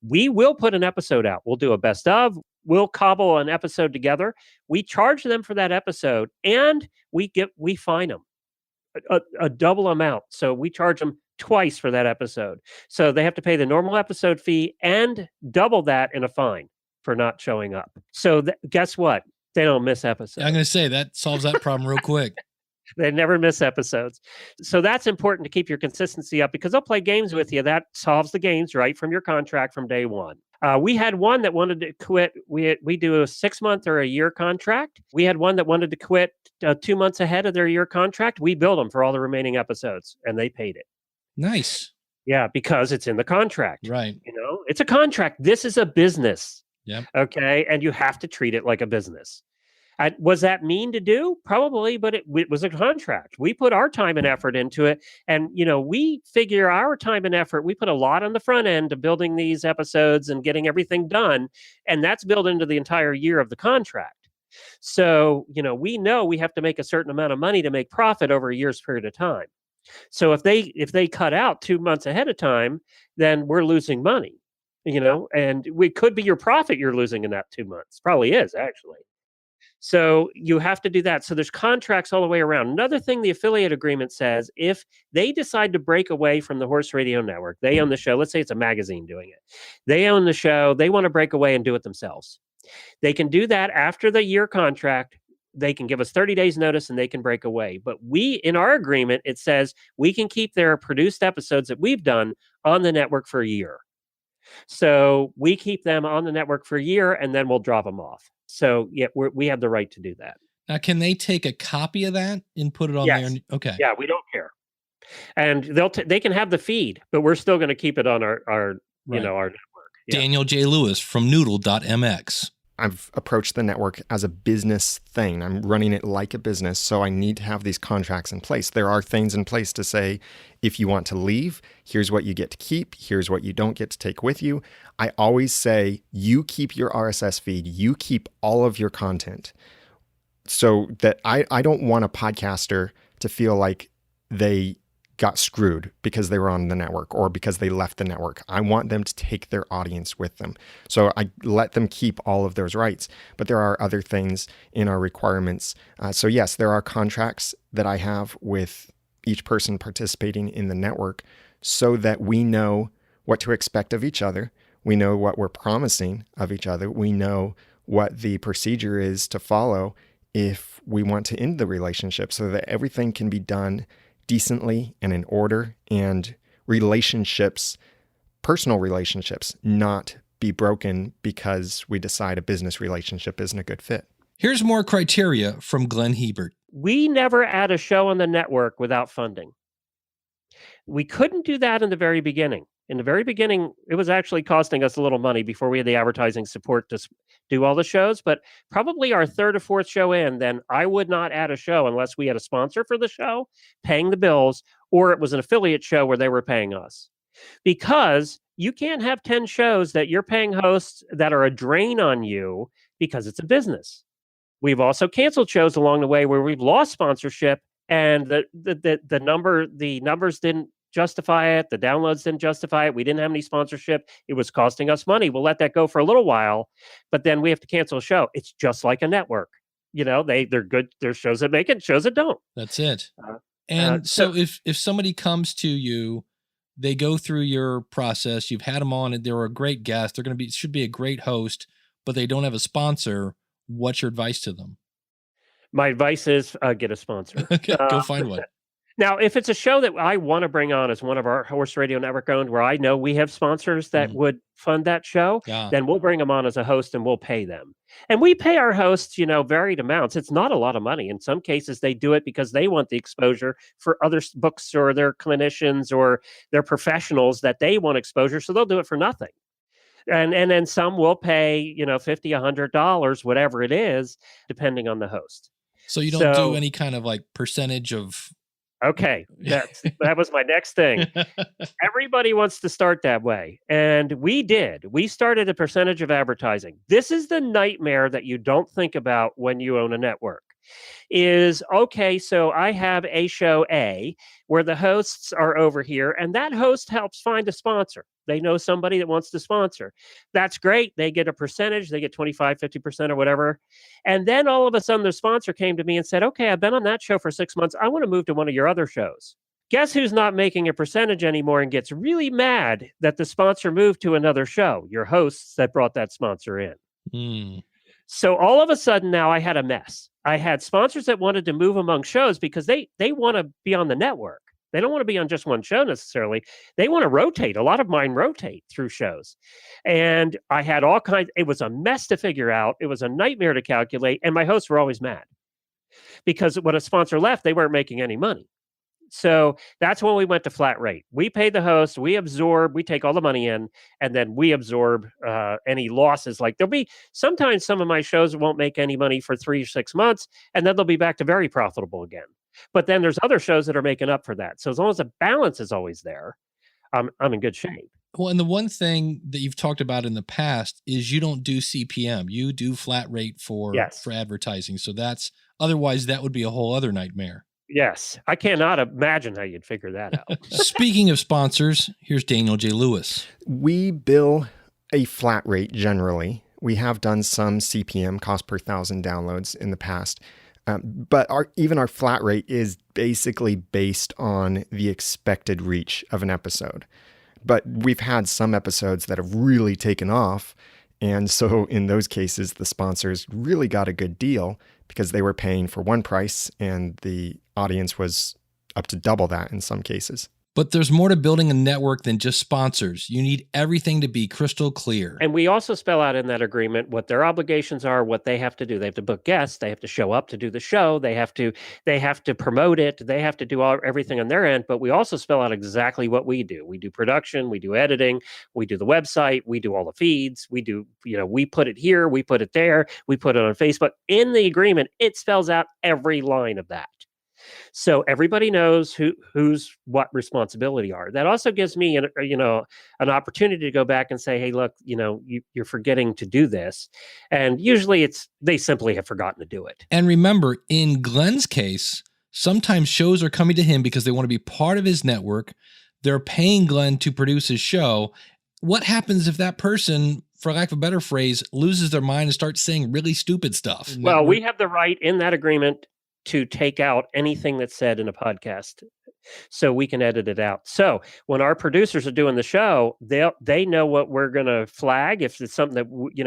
we will put an episode out. We'll do a best of, we'll cobble an episode together. We charge them for that episode and we fine them a double amount. So we charge them twice for that episode. So they have to pay the normal episode fee and double that in a fine for not showing up. So guess what? They don't miss episodes. I'm going to say that solves that problem real quick. They never miss episodes. So that's important to keep your consistency up because they'll play games with you. That solves the games right from your contract from day one. We had one that wanted to quit. We do a 6-month or a year contract. We had one that wanted to quit 2 months ahead of their year contract. We billed them for all the remaining episodes and they paid it. Nice. Yeah, because it's in the contract. Right. It's a contract. This is a business. Yeah. Okay. And you have to treat it like a business. Was that mean to do? Probably, but it was a contract. We put our time and effort into it. And, we figure our time and effort, we put a lot on the front end of building these episodes and getting everything done. And that's built into the entire year of the contract. So, we know we have to make a certain amount of money to make profit over a year's period of time. So if they cut out 2 months ahead of time, then we're losing money, and it could be your profit you're losing in that 2 months. Probably is actually. So you have to do that. So there's contracts all the way around. Another thing the affiliate agreement says, if they decide to break away from the Horse Radio Network, they own the show. Let's say it's a magazine doing it. They own the show. They want to break away and do it themselves. They can do that after the year contract. They can give us 30 days notice and they can break away. But in our agreement, it says we can keep their produced episodes that we've done on the network for a year. So we keep them on the network for a year and then we'll drop them off. So yeah, we have the right to do that. Now, can they take a copy of that and put it on there? Okay. Yeah, we don't care. And they can have the feed, but we're still going to keep it on our our network. Yeah. Daniel J. Lewis from Noodle.mx. I've approached the network as a business thing. I'm running it like a business, so I need to have these contracts in place. There are things in place to say, if you want to leave, here's what you get to keep, here's what you don't get to take with you. I always say, you keep your RSS feed, you keep all of your content. So that I don't want a podcaster to feel like they got screwed because they were on the network or because they left the network. I want them to take their audience with them. So I let them keep all of those rights, but there are other things in our requirements. So yes, there are contracts that I have with each person participating in the network so that we know what to expect of each other. We know what we're promising of each other. We know what the procedure is to follow if we want to end the relationship so that everything can be done decently and in order, and relationships, personal relationships, not be broken because we decide a business relationship isn't a good fit. Here's more criteria from Glenn Hebert. We never add a show on the network without funding. We couldn't do that in the very beginning. In the very beginning, it was actually costing us a little money before we had the advertising support to do all the shows. But probably our third or fourth show in, then I would not add a show unless we had a sponsor for the show paying the bills, or it was an affiliate show where they were paying us. Because you can't have 10 shows that you're paying hosts that are a drain on you because it's a business. We've also canceled shows along the way where we've lost sponsorship and the numbers didn't justify it. The downloads didn't justify it. We didn't have any sponsorship. It was costing us money. We'll let that go for a little while, but then we have to cancel a show. It's just like a network. They're good. There's shows that make it, shows that don't. That's it. And so if somebody comes to you, they go through your process, you've had them on and they're a great guest, should be a great host, but they don't have a sponsor. What's your advice to them? My advice is get a sponsor. Okay, go find one. Now, if it's a show that I want to bring on as one of our Horse Radio Network owned, where I know we have sponsors that would fund that show, then we'll bring them on as a host and we'll pay them. And we pay our hosts, varied amounts. It's not a lot of money. In some cases, they do it because they want the exposure for other books or their clinicians or their professionals that they want exposure. So they'll do it for nothing. And then some will pay, $50, $100, whatever it is, depending on the host. So you don't do any kind of like percentage of... Okay, that was my next thing. Everybody wants to start that way. And we did. We started a percentage of advertising. This is the nightmare that you don't think about when you own a network. So I have a show A where the hosts are over here, and that host helps find a sponsor. They know somebody that wants to sponsor. That's great. They get a percentage. They get 25, 50% or whatever. And then all of a sudden the sponsor came to me and said, okay, I've been on that show for 6 months. I want to move to one of your other shows. Guess who's not making a percentage anymore and gets really mad that the sponsor moved to another show? Your hosts that brought that sponsor in. So all of a sudden now I had a mess. I had sponsors that wanted to move among shows because they want to be on the network. They don't want to be on just one show necessarily. They want to rotate. A lot of mine rotate through shows. And I had all kinds. It was a mess to figure out. It was a nightmare to calculate. And my hosts were always mad because when a sponsor left, they weren't making any money. So that's when we went to flat rate. We pay the host, we take all the money in, and then we absorb any losses. Like sometimes some of my shows won't make any money for 3 or 6 months, and then they'll be back to very profitable again. But then there's other shows that are making up for that. So as long as the balance is always there, I'm in good shape. Well, and the one thing that you've talked about in the past is you don't do CPM. You do flat rate for advertising. So otherwise that would be a whole other nightmare. Yes. I cannot imagine how you'd figure that out. Speaking of sponsors, here's Daniel J. Lewis. We bill a flat rate generally. We have done some CPM, cost per 1,000 downloads, in the past. But even our flat rate is basically based on the expected reach of an episode. But we've had some episodes that have really taken off. And so in those cases, the sponsors really got a good deal because they were paying for one price and the audience was up to double that in some cases. But there's more to building a network than just sponsors. You need everything to be crystal clear. And we also spell out in that agreement what their obligations are, what they have to do. They have to book guests. They have to show up to do the show. They have to promote it. They have to do everything on their end. But we also spell out exactly what we do. We do production. We do editing. We do the website. We do all the feeds. We do, we put it here. We put it there. We put it on Facebook. In the agreement, it spells out every line of that. So everybody knows who's what responsibility are. That also gives me an opportunity to go back and say, hey, look, you're forgetting to do this. And usually they simply have forgotten to do it. And remember, in Glenn's case, sometimes shows are coming to him because they want to be part of his network. They're paying Glenn to produce his show. What happens if that person, for lack of a better phrase, loses their mind and starts saying really stupid stuff? Well, we have the right in that agreement to take out anything that's said in a podcast so we can edit it out. So when our producers are doing the show, they know what we're going to flag. If it's something that,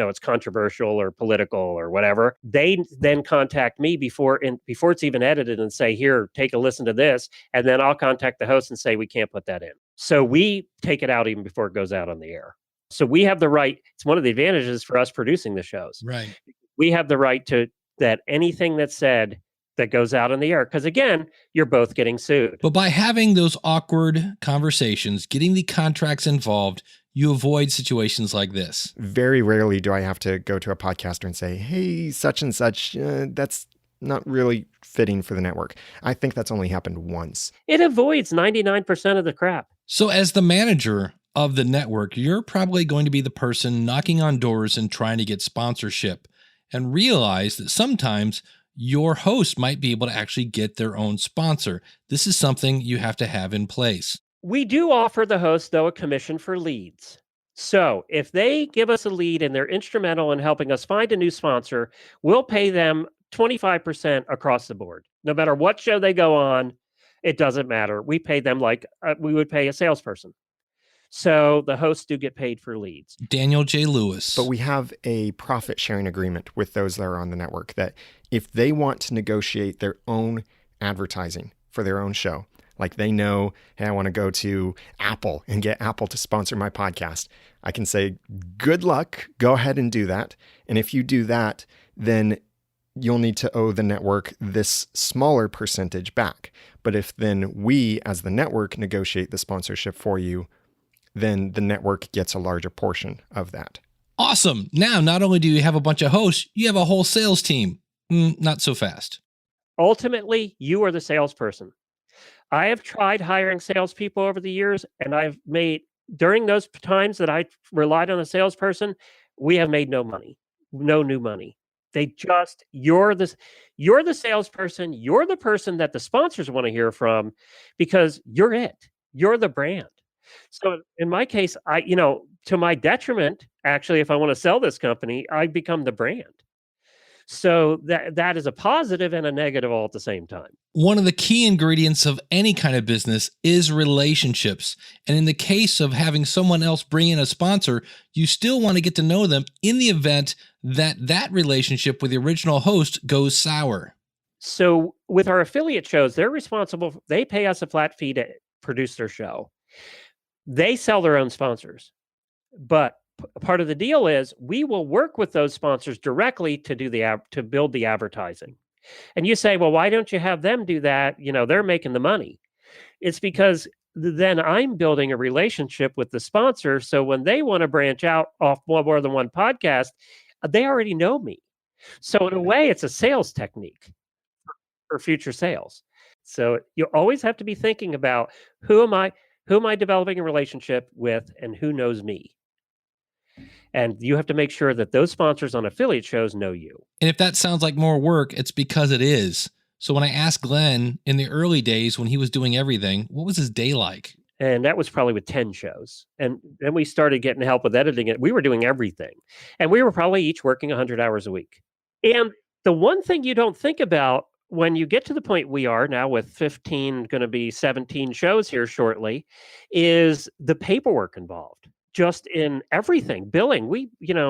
it's controversial or political or whatever, they then contact me before it's even edited and say, here, take a listen to this. And then I'll contact the host and say, we can't put that in. So we take it out even before it goes out on the air. So we have the right. It's one of the advantages for us producing the shows. Right. We have the right to that anything that's said that goes out on the air. Because again, you're both getting sued. But by having those awkward conversations, getting the contracts involved, you avoid situations like this. Very rarely do I have to go to a podcaster and say, hey, such and such, that's not really fitting for the network. I think that's only happened once. It avoids 99% of the crap. So as the manager of the network, you're probably going to be the person knocking on doors and trying to get sponsorship, and realize that sometimes your host might be able to actually get their own sponsor. This is something you have to have in place. We do offer the host, though, a commission for leads. So if they give us a lead and they're instrumental in helping us find a new sponsor, we'll pay them 25% across the board. No matter what show they go on, it doesn't matter. We pay them like we would pay a salesperson. So the hosts do get paid for leads. Daniel J. Lewis. But we have a profit sharing agreement with those that are on the network that if they want to negotiate their own advertising for their own show, like they know, hey, I want to go to Apple and get Apple to sponsor my podcast, I can say, good luck, go ahead and do that. And if you do that, then you'll need to owe the network this smaller percentage back. But if then we, as the network, negotiate the sponsorship for you, then the network gets a larger portion of that. Awesome. Now, not only do you have a bunch of hosts, you have a whole sales team. Not so fast. Ultimately, you are the salesperson. I have tried hiring salespeople over the years, and I've made, during those times that I relied on a salesperson, we have made no money, no new money. They just, you're the salesperson. You're the person that the sponsors want to hear from because you're it. You're the brand. So in my case, to my detriment, actually, if I want to sell this company, I become the brand. So that is a positive and a negative all at the same time. One of the key ingredients of any kind of business is relationships. And in the case of having someone else bring in a sponsor, you still want to get to know them in the event that relationship with the original host goes sour. So with our affiliate shows, they're responsible. They pay us a flat fee to produce their show. They sell their own sponsors. But part of the deal is we will work with those sponsors directly to do to build the advertising. And you say, well, why don't you have them do that? They're making the money. It's because then I'm building a relationship with the sponsor. So when they want to branch out off more than one podcast, they already know me. So in a way, it's a sales technique for future sales. So you always have to be thinking about who am I developing a relationship with and who knows me? And you have to make sure that those sponsors on affiliate shows know you. And if that sounds like more work, it's because it is. So when I asked Glenn in the early days when he was doing everything, what was his day like? And that was probably with 10 shows. And then we started getting help with editing it. We were doing everything. And we were probably each working 100 hours a week. And the one thing you don't think about when you get to the point we are now with 15, going to be 17 shows here shortly, is the paperwork involved. Just in everything, billing.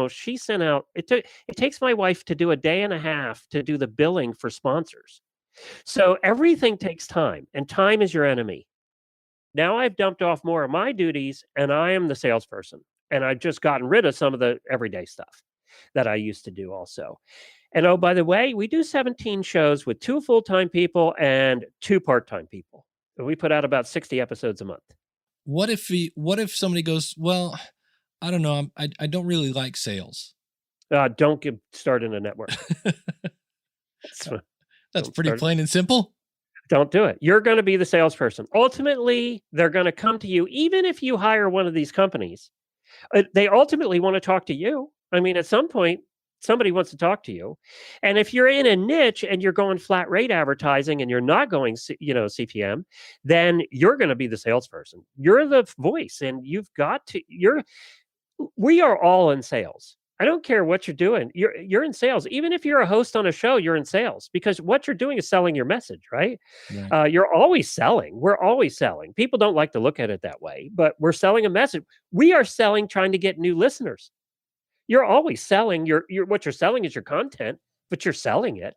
She sent out, it takes my wife to do a day and a half to do the billing for sponsors. So everything takes time, and time is your enemy. Now I've dumped off more of my duties, and I am the salesperson. And I've just gotten rid of some of the everyday stuff that I used to do also. And oh, by the way, we do 17 shows with 2 full-time people and 2 part-time people. And we put out about 60 episodes a month. What if somebody goes, well, I don't know, I don't really like sales. Don't get started in a network. That's pretty plain and simple. Don't do it. You're going to be the salesperson. Ultimately, they're going to come to you, even if you hire one of these companies. They ultimately want to talk to you. I mean, at some point, somebody wants to talk to you. And if you're in a niche and you're going flat rate advertising and you're not going, CPM, then you're going to be the salesperson. You're the voice, and we are all in sales. I don't care what you're doing. You're in sales. Even if you're a host on a show, you're in sales because what you're doing is selling your message, right? You're always selling. We're always selling. People don't like to look at it that way, but we're selling a message. We are selling, trying to get new listeners. You're always selling. What you're selling is your content, but you're selling it.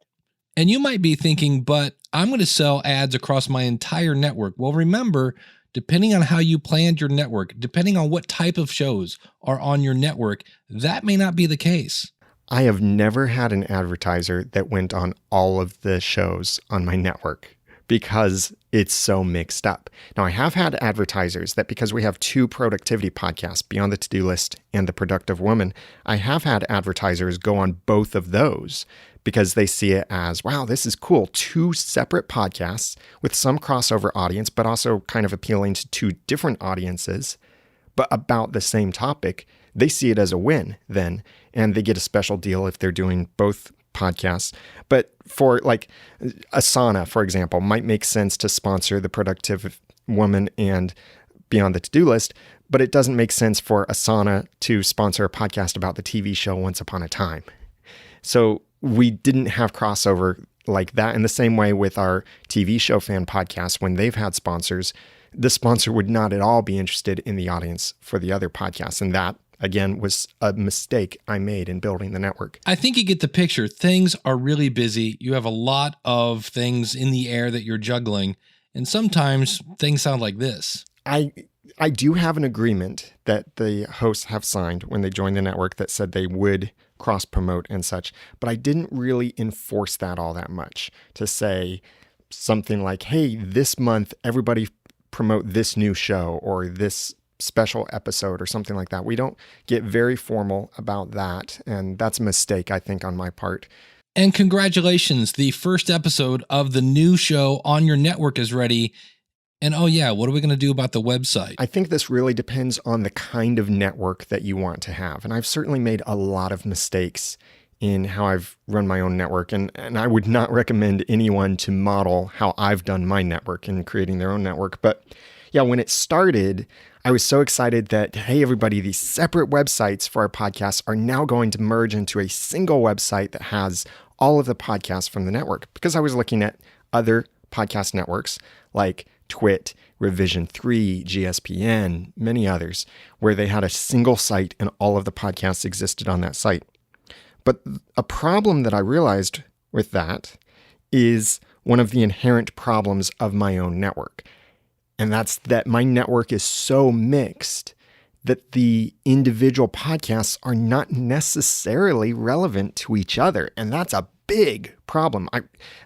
And you might be thinking, but I'm going to sell ads across my entire network. Well, remember, depending on how you planned your network, depending on what type of shows are on your network, that may not be the case. I have never had an advertiser that went on all of the shows on my network because it's so mixed up. Now, I have had advertisers that because we have 2 productivity podcasts, Beyond the To-Do List and The Productive Woman, I have had advertisers go on both of those because they see it as, wow, this is cool. 2 separate podcasts with some crossover audience, but also kind of appealing to 2 different audiences, but about the same topic. They see it as a win then, and they get a special deal if they're doing both podcasts. But for like Asana, for example, might make sense to sponsor The Productive Woman and be on the to-do list, but it doesn't make sense for Asana to sponsor a podcast about the TV show Once Upon a Time. So we didn't have crossover like that. In the same way with our TV show fan podcasts, when they've had sponsors, the sponsor would not at all be interested in the audience for the other podcasts. And that, again, was a mistake I made in building the network. I think you get the picture. Things are really busy. You have a lot of things in the air that you're juggling. And sometimes things sound like this. I do have an agreement that the hosts have signed when they joined the network that said they would cross-promote and such, but I didn't really enforce that all that much to say something like, hey, this month, everybody promote this new show or this special episode or something like that. We don't get very formal about that, and that's a mistake, I think, on my part. And congratulations, the first episode of the new show on your network is ready. And oh yeah, what are we going to do about the website? I think this really depends on the kind of network that you want to have. And I've certainly made a lot of mistakes in how I've run my own network. And I would not recommend anyone to model how I've done my network in creating their own network. But yeah, when it started, I was so excited that, hey, everybody, these separate websites for our podcasts are now going to merge into a single website that has all of the podcasts from the network. Because I was looking at other podcast networks like Twit, Revision 3, GSPN, many others, where they had a single site and all of the podcasts existed on that site. But a problem that I realized with that is one of the inherent problems of my own network. And that's that my network is so mixed that the individual podcasts are not necessarily relevant to each other. And that's a big problem. I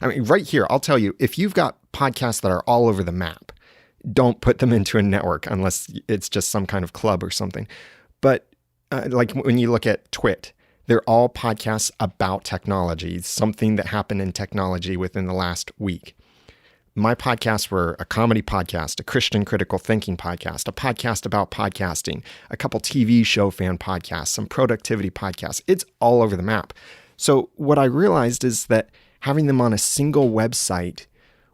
mean, right here, I'll tell you, if you've got podcasts that are all over the map, don't put them into a network unless it's just some kind of club or something. But like when you look at Twit, they're all podcasts about technology, something that happened in technology within the last week. My podcasts were a comedy podcast, a Christian critical thinking podcast, a podcast about podcasting, a couple TV show fan podcasts, some productivity podcasts. It's all over the map. So what I realized is that having them on a single website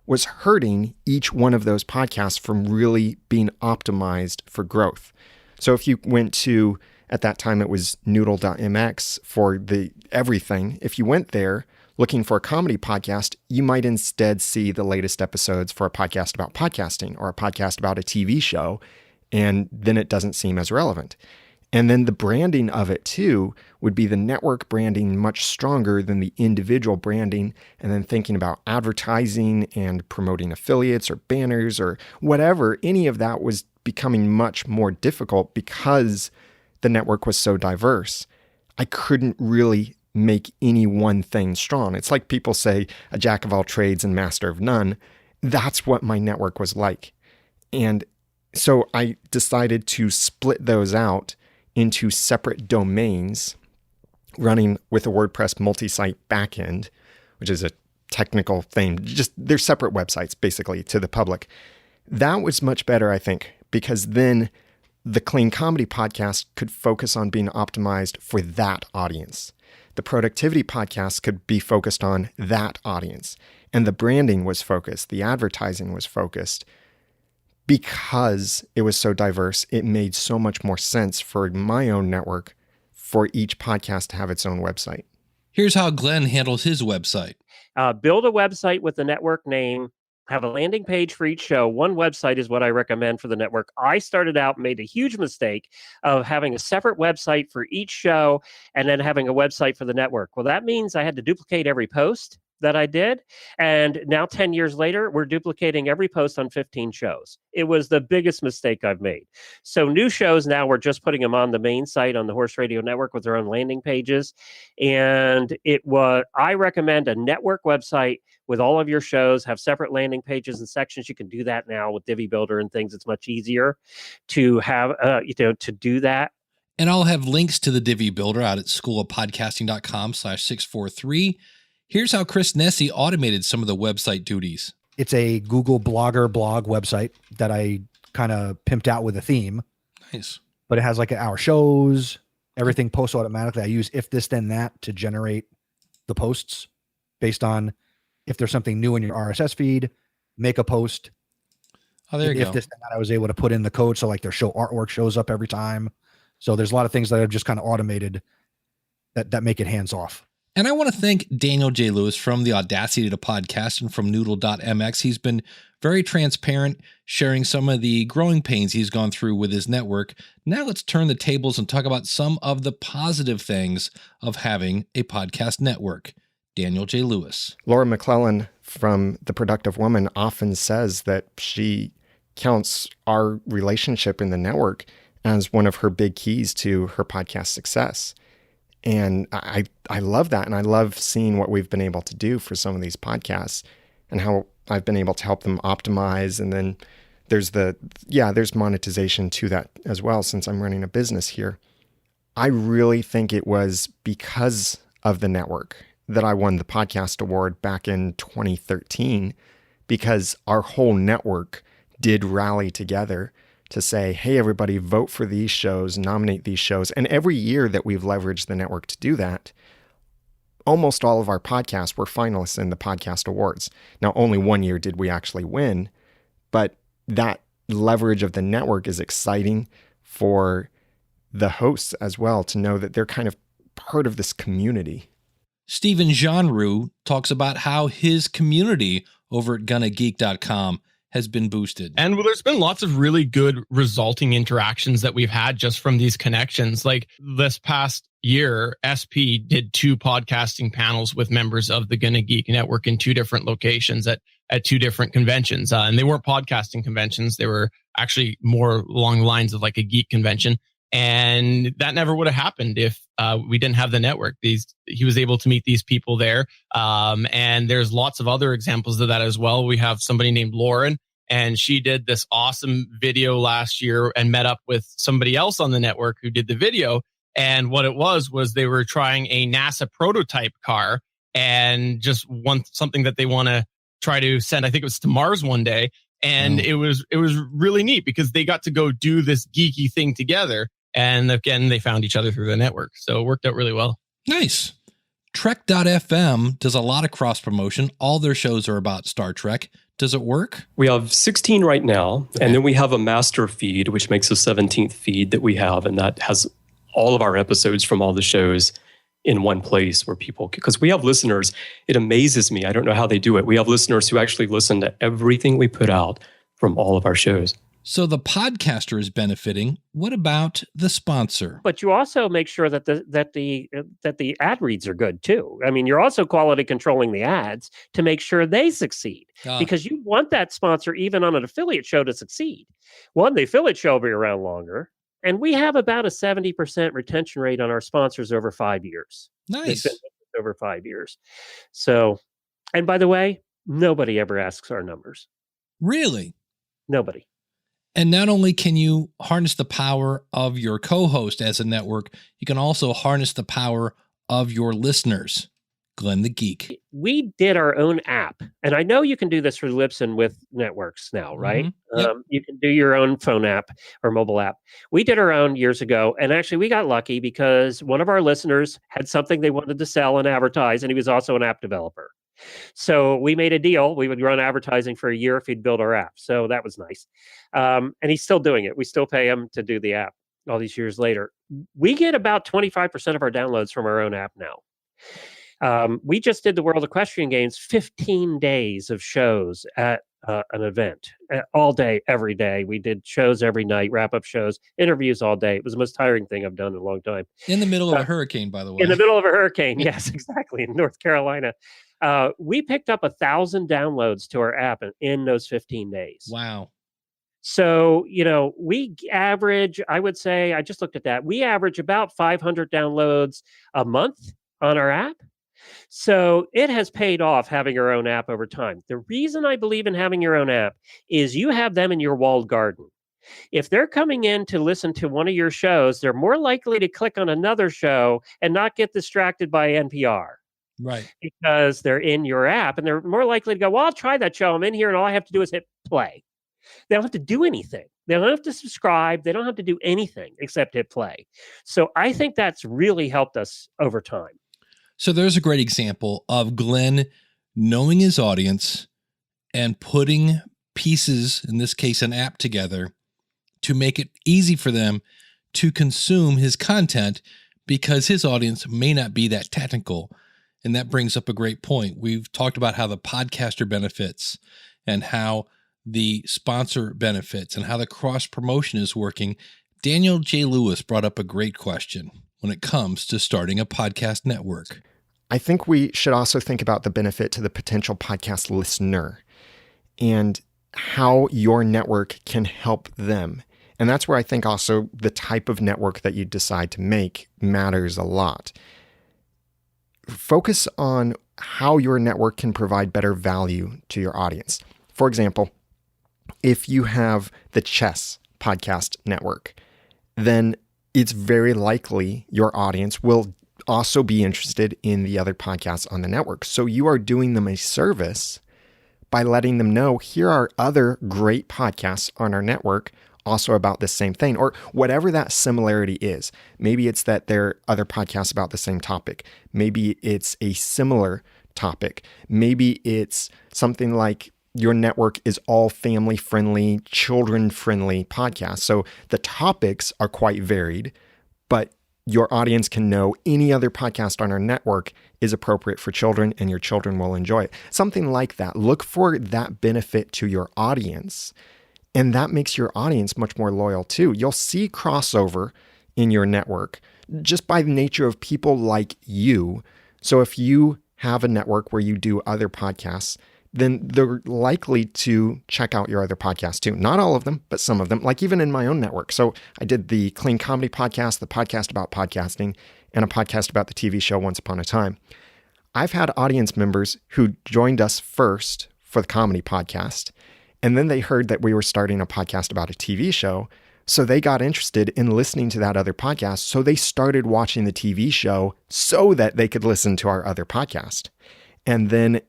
was hurting each one of those podcasts from really being optimized for growth. So if you went to, at that time it was noodle.mx for the everything, if you went there looking for a comedy podcast, you might instead see the latest episodes for a podcast about podcasting or a podcast about a TV show, and then it doesn't seem as relevant. And then the branding of it too would be the network branding much stronger than the individual branding, and then thinking about advertising and promoting affiliates or banners or whatever. Any of that was becoming much more difficult because the network was so diverse. I couldn't really make any one thing strong. It's like people say a jack of all trades and master of none. That's what my network was like. And so I decided to split those out into separate domains running with a WordPress multi-site backend, which is a technical thing. Just they're separate websites basically to the public. That was much better, I think, because then the Clean Comedy podcast could focus on being optimized for that audience. The productivity podcast could be focused on that audience. And the branding was focused. The advertising was focused. Because it was so diverse, it made so much more sense for my own network for each podcast to have its own website. Here's how Glenn handles his website. Build a website with the network name, have a landing page for each show. One website is what I recommend for the network. I started out, made a huge mistake of having a separate website for each show and then having a website for the network. Well, that means I had to duplicate every post that I did. And now 10 years later, we're duplicating every post on 15 shows. It was the biggest mistake I've made. So new shows now, we're just putting them on the main site on the Horse Radio Network with their own landing pages. And I recommend a network website with all of your shows, have separate landing pages and sections. You can do that now with Divi Builder and things. It's much easier to have, to do that. And I'll have links to the Divi Builder out at schoolofpodcasting.com/643. Here's how Chris Nesi automated some of the website duties. It's a Google Blogger blog website that I kind of pimped out with a theme. Nice. But it has like our shows, everything posts automatically. I use if this, then that to generate the posts based on if there's something new in your RSS feed, make a post. Oh, there you if go. this and that, I was able to put in the code. So like their show artwork shows up every time. So there's a lot of things that I've just kind of automated that make it hands off. And I want to thank Daniel J. Lewis from the Audacity to Podcast and from Noodle.mx. He's been very transparent, sharing some of the growing pains he's gone through with his network. Now let's turn the tables and talk about some of the positive things of having a podcast network. Daniel J. Lewis. Laura McClellan from The Productive Woman often says that she counts our relationship in the network as one of her big keys to her podcast success. And I love that. And I love seeing what we've been able to do for some of these podcasts and how I've been able to help them optimize. And then there's there's monetization to that as well, since I'm running a business here. I really think it was because of the network that I won the podcast award back in 2013, because our whole network did rally together to say, hey, everybody, vote for these shows, nominate these shows. And every year that we've leveraged the network to do that, almost all of our podcasts were finalists in the podcast awards. Now, only one year did we actually win, but that leverage of the network is exciting for the hosts as well, to know that they're kind of part of this community. Stephen Jeanroux talks about how his community over at gonnageek.com has been boosted. And there's been lots of really good resulting interactions that we've had just from these connections. Like this past year, SP did 2 podcasting panels with members of the Gonna Geek Network in 2 different locations at 2 different conventions. And they weren't podcasting conventions. They were actually more along the lines of like a geek convention. And that never would have happened if we didn't have the network. He was able to meet these people there. And there's lots of other examples of that as well. We have somebody named Lauren, and she did this awesome video last year and met up with somebody else on the network who did the video. And what it was they were trying a NASA prototype car and just want something that they want to try to send. I think it was to Mars one day. And it was really neat because they got to go do this geeky thing together. And again, they found each other through the network. So it worked out really well. Nice. Trek.fm does a lot of cross promotion. All their shows are about Star Trek. Does it work? We have 16 right now. Okay. And then we have a master feed, which makes a 17th feed that we have. And that has all of our episodes from all the shows in one place where people, because we have listeners, it amazes me. I don't know how they do it. We have listeners who actually listen to everything we put out from all of our shows. So the podcaster is benefiting. What about the sponsor? But you also make sure that the ad reads are good too. I mean, you're also quality controlling the ads to make sure they succeed, because you want that sponsor, even on an affiliate show, to succeed. One, the affiliate show will be around longer. And we have about a 70% retention rate on our sponsors over 5 years. Nice. Over 5 years. So, and by the way, nobody ever asks our numbers. Really? Nobody. And not only can you harness the power of your co-host as a network, you can also harness the power of your listeners. Glenn the Geek. We did our own app. And I know you can do this for Libsyn with networks now, right? Mm-hmm. Yep. You can do your own phone app or mobile app. We did our own years ago. And actually, we got lucky because one of our listeners had something they wanted to sell and advertise, and he was also an app developer. So we made a deal. We would run advertising for a year if he'd build our app. So that was nice. And he's still doing it. We still pay him to do the app all these years later. We get about 25% of our downloads from our own app now. We just did the World Equestrian Games, 15 days of shows at an event, all day, every day. We did shows every night, wrap-up shows, interviews all day. It was the most tiring thing I've done in a long time. In the middle of a hurricane, by the way. In the middle of a hurricane, yes, exactly, in North Carolina. We picked up 1,000 downloads to our app in those 15 days. Wow. So, we average, I would say, I just looked at that. We average about 500 downloads a month on our app. So it has paid off having our own app over time. The reason I believe in having your own app is you have them in your walled garden. If they're coming in to listen to one of your shows, they're more likely to click on another show and not get distracted by NPR. Right. Because they're in your app, and they're more likely to go, well, I'll try that show. I'm in here and all I have to do is hit play. They don't have to do anything. They don't have to subscribe. They don't have to do anything except hit play. So I think that's really helped us over time. So there's a great example of Glenn knowing his audience and putting pieces, in this case, an app together to make it easy for them to consume his content because his audience may not be that technical. And that brings up a great point. We've talked about how the podcaster benefits and how the sponsor benefits and how the cross promotion is working. Daniel J. Lewis brought up a great question when it comes to starting a podcast network. I think we should also think about the benefit to the potential podcast listener and how your network can help them. And that's where I think also the type of network that you decide to make matters a lot. Focus on how your network can provide better value to your audience. For example, if you have the chess podcast network, then it's very likely your audience will also be interested in the other podcasts on the network. So you are doing them a service by letting them know, here are other great podcasts on our network also about the same thing, or whatever that similarity is. Maybe it's that there are other podcasts about the same topic. Maybe it's a similar topic. Maybe it's something like your network is all family-friendly, children-friendly podcasts. So the topics are quite varied, but your audience can know any other podcast on our network is appropriate for children and your children will enjoy it. Something like that. Look for that benefit to your audience. And that makes your audience much more loyal too. You'll see crossover in your network just by the nature of people like you. So if you have a network where you do other podcasts, then they're likely to check out your other podcasts too. Not all of them, but some of them, like even in my own network. So I did the Clean Comedy podcast, the podcast about podcasting, and a podcast about the TV show Once Upon a Time. I've had audience members who joined us first for the comedy podcast, and then they heard that we were starting a podcast about a TV show. So they got interested in listening to that other podcast. So they started watching the TV show so that they could listen to our other podcast. And then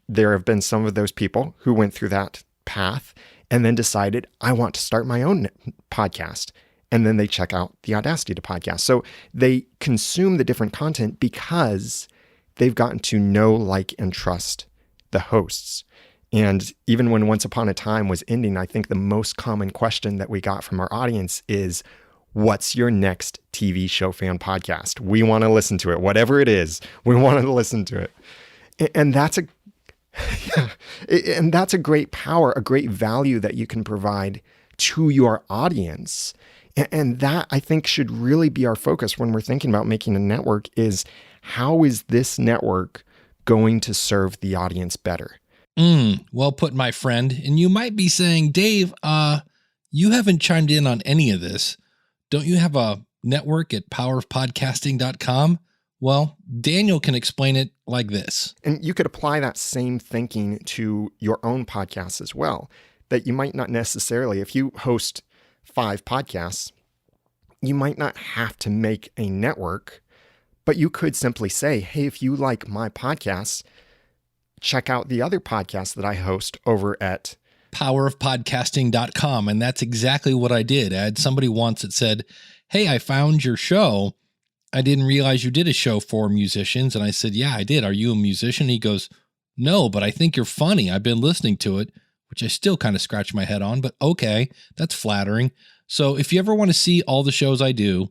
there have been some of those people who went through that path and then decided, I want to start my own podcast. And then they check out the Audacity to Podcast. So they consume the different content because they've gotten to know, like, and trust the hosts. And even when Once Upon a Time was ending, I think the most common question that we got from our audience is, what's your next TV show fan podcast? We want to listen to it. Whatever it is, we want to listen to it. And that's a great power, a great value that you can provide to your audience. And that, I think, should really be our focus when we're thinking about making a network is, how is this network going to serve the audience better? Well put, my friend. And you might be saying, Dave, you haven't chimed in on any of this. Don't you have a network at powerofpodcasting.com? Well, Daniel can explain it like this. And you could apply that same thinking to your own podcasts as well, that you might not necessarily, if you host 5 podcasts, you might not have to make a network, but you could simply say, hey, if you like my podcasts, check out the other podcasts that I host over at powerofpodcasting.com. And that's exactly what I did. I had somebody once that said, hey, I found your show. I didn't realize you did a show for musicians. And I said, yeah, I did. Are you a musician? He goes, no, but I think you're funny. I've been listening to it, which I still kind of scratch my head on, but okay, that's flattering. So if you ever want to see all the shows I do,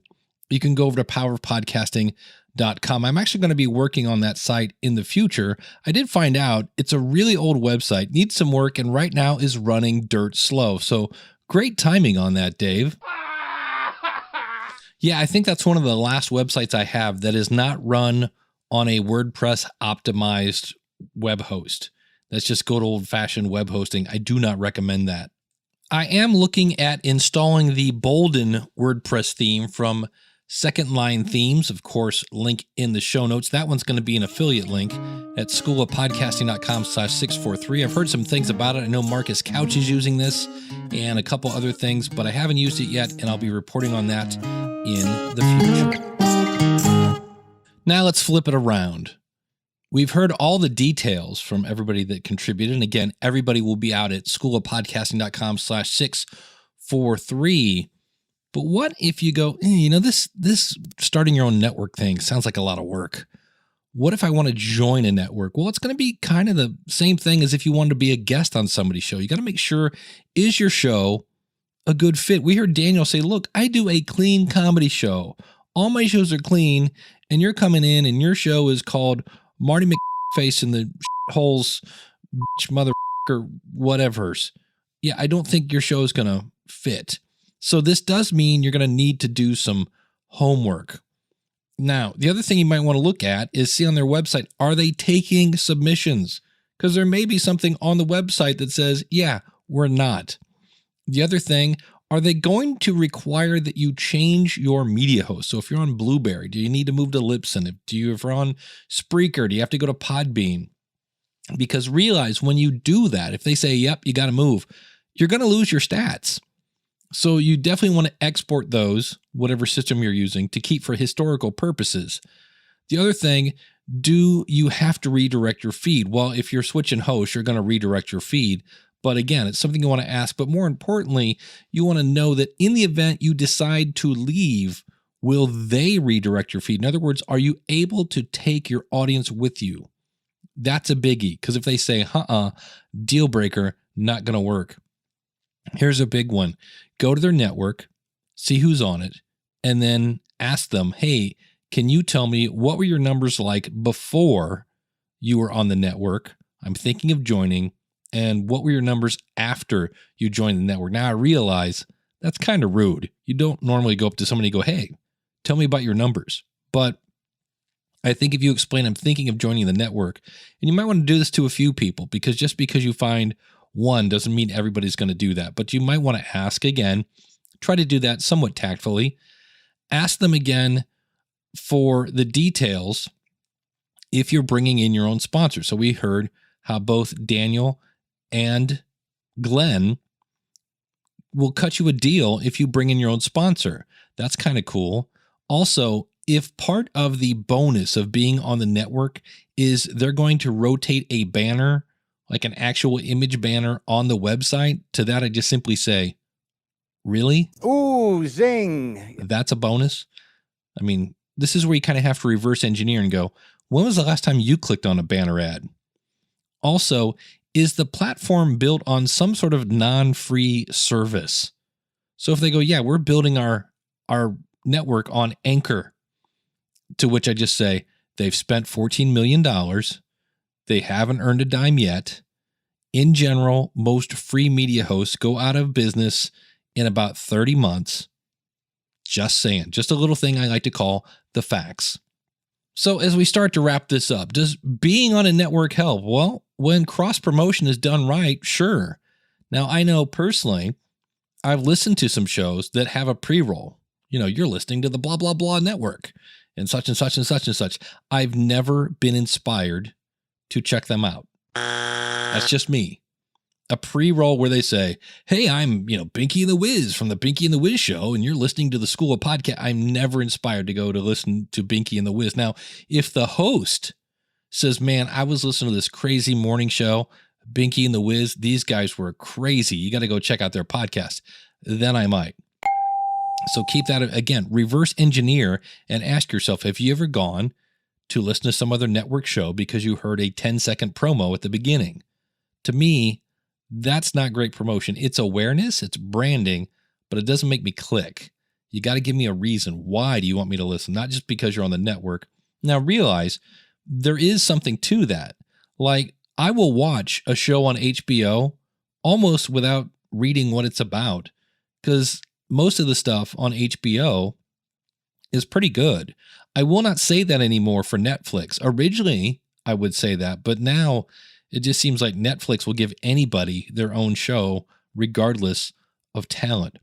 you can go over to powerofpodcasting.com. I'm actually going to be working on that site in the future. I did find out it's a really old website, needs some work, and right now is running dirt slow. So great timing on that, Dave. Yeah, I think that's one of the last websites I have that is not run on a WordPress optimized web host. That's just good old-fashioned web hosting. I do not recommend that. I am looking at installing the Bolden WordPress theme from Second Line Themes. Of course, link in the show notes. That one's going to be an affiliate link at schoolofpodcasting.com/643. I've heard some things about it. I know Marcus Couch is using this and a couple other things, but I haven't used it yet, and I'll be reporting on that in the future. Now let's flip it around. We've heard all the details from everybody that contributed. And again, everybody will be out at schoolofpodcasting.com/643. But what if you go, this starting your own network thing sounds like a lot of work. what if I want to join a network? Well, it's going to be kind of the same thing as if you wanted to be a guest on somebody's show. You got to make sure, is your show a good fit? We heard Daniel say, look, I do a clean comedy show. All my shows are clean, and you're coming in and your show is called Marty McFace in the holes, mother or whatever's. Yeah, I don't think your show is going to fit. So this does mean you're going to need to do some homework. Now, the other thing you might want to look at is see on their website, are they taking submissions? Because there may be something on the website that says, yeah, we're not. The other thing, are they going to require that you change your media host? So if you're on Blueberry, do you need to move to Libsyn? If you're on Spreaker, do you have to go to Podbean? Because realize when you do that, if they say, yep, you got to move, you're going to lose your stats. So you definitely want to export those, whatever system you're using, to keep for historical purposes. The other thing, do you have to redirect your feed? Well, if you're switching hosts, you're going to redirect your feed. But again, it's something you want to ask. But more importantly, you want to know that in the event you decide to leave, will they redirect your feed? In other words, are you able to take your audience with you? That's a biggie. Because if they say, deal breaker, not going to work. Here's a big one. Go to their network, see who's on it, and then ask them, hey, can you tell me what were your numbers like before you were on the network? I'm thinking of joining. And what were your numbers after you joined the network? Now I realize that's kind of rude. You don't normally go up to somebody and go, hey, tell me about your numbers. But I think if you explain, I'm thinking of joining the network, and you might want to do this to a few people, because just because you find one doesn't mean everybody's going to do that. But you might want to ask again, try to do that somewhat tactfully. Ask them again for the details if you're bringing in your own sponsor. So we heard how both Daniel and Glenn will cut you a deal if you bring in your own sponsor. That's kind of cool. Also, if part of the bonus of being on the network is they're going to rotate a banner, like an actual image banner on the website, to that I just simply say, really? Ooh, zing. That's a bonus. I mean, this is where you kind of have to reverse engineer and go, when was the last time you clicked on a banner ad? Also, is the platform built on some sort of non-free service? So if they go, yeah, we're building our network on Anchor, to which I just say, they've spent $14 million. They haven't earned a dime yet. In general, most free media hosts go out of business in about 30 months. Just saying. Just a little thing I like to call the facts. So as we start to wrap this up, does being on a network help? Well, when cross-promotion is done right, sure. Now, I know personally, I've listened to some shows that have a pre-roll. You know, you're listening to the blah, blah, blah network and such and such and such and such. I've never been inspired to check them out. That's just me. A pre-roll where they say, hey, I'm, Binky and the Wiz from the Binky and the Wiz show, and you're listening to the School of Podcast. I'm never inspired to go to listen to Binky and the Wiz. Now, if the host says, man, I was listening to this crazy morning show, Binky and the Wiz, these guys were crazy, you got to go check out their podcast, then I might. So keep that, again, reverse engineer and ask yourself, have you ever gone to listen to some other network show because you heard a 10-second promo at the beginning? To me, that's not great promotion. It's awareness, it's branding, but it doesn't make me click. You got to give me a reason. Why do you want me to listen? Not just because you're on the network. Now realize there is something to that. Like, I will watch a show on HBO almost without reading what it's about, because most of the stuff on HBO is pretty good. I will not say that anymore for Netflix. Originally, I would say that, but now it just seems like Netflix will give anybody their own show regardless of talent.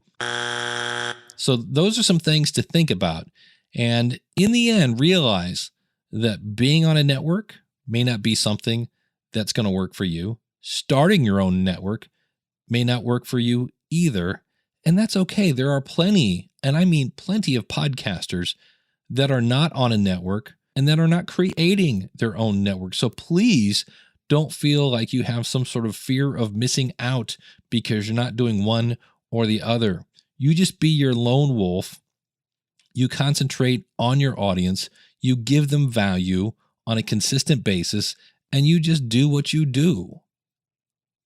So those are some things to think about. And in the end, realize that being on a network may not be something that's going to work for you. Starting your own network may not work for you either. And that's okay. There are plenty, and I mean plenty of podcasters that are not on a network and that are not creating their own network. So please don't feel like you have some sort of fear of missing out because you're not doing one or the other. You just be your lone wolf. You concentrate on your audience. You give them value on a consistent basis and you just do what you do.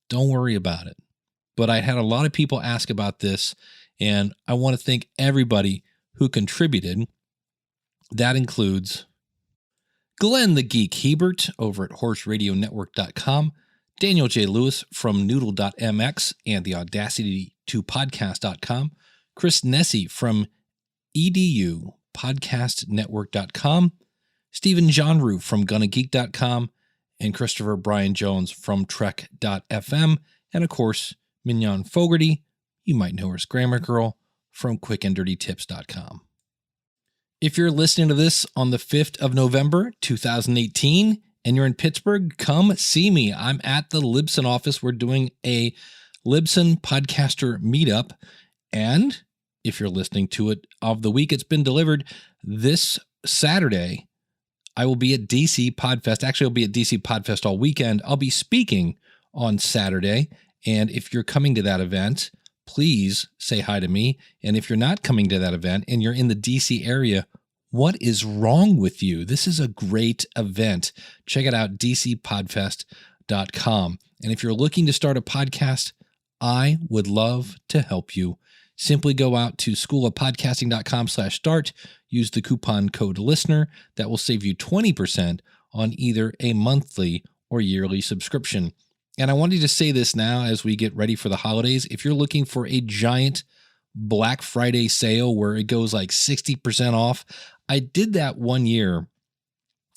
Don't worry about it. But I had a lot of people ask about this, and I want to thank everybody who contributed. That includes Glenn the Geek Hebert over at horseradionetwork.com, Daniel J. Lewis from noodle.mx and the audacity2podcast.com, Chris Nessie from edupodcastnetwork.com, Stephen Jonru from gonnageek.com, and Christopher Brian Jones from trek.fm, and of course, Mignon Fogarty, you might know her as Grammar Girl, from quickanddirtytips.com. If you're listening to this on the 5th of November, 2018, and you're in Pittsburgh, come see me. I'm at the Libsyn office. We're doing a Libsyn podcaster meetup. And if you're listening to it of the week it's been delivered, this Saturday, I will be at DC Podfest. Actually, I'll be at DC Podfest all weekend. I'll be speaking on Saturday. And if you're coming to that event, please say hi to me. And if you're not coming to that event and you're in the DC area, what is wrong with you? This is a great event. Check it out, dcpodfest.com. And if you're looking to start a podcast, I would love to help you. Simply go out to schoolofpodcasting.com/start. Use the coupon code LISTENER. That will save you 20% on either a monthly or yearly subscription. And I wanted to say this now as we get ready for the holidays. If you're looking for a giant Black Friday sale where it goes like 60% off, I did that one year.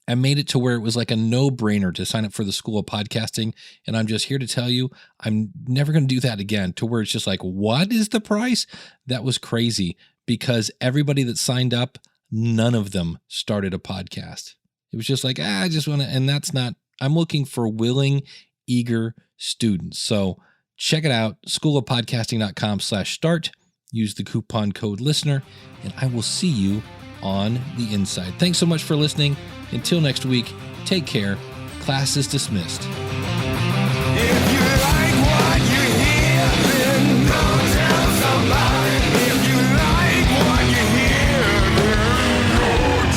I made it to where it was like a no-brainer to sign up for the School of Podcasting. And I'm just here to tell you, I'm never going to do that again, to where it's just like, what is the price? That was crazy, because everybody that signed up, none of them started a podcast. It was just like, I just want to, and that's not, I'm looking for willing, eager students. So check it out, schoolofpodcasting.com/start. Use the coupon code LISTENER, and I will see you on the inside. Thanks so much for listening. Until next week, take care. Class is dismissed. If you like what you hear, then go tell somebody. If you like what you hear, then go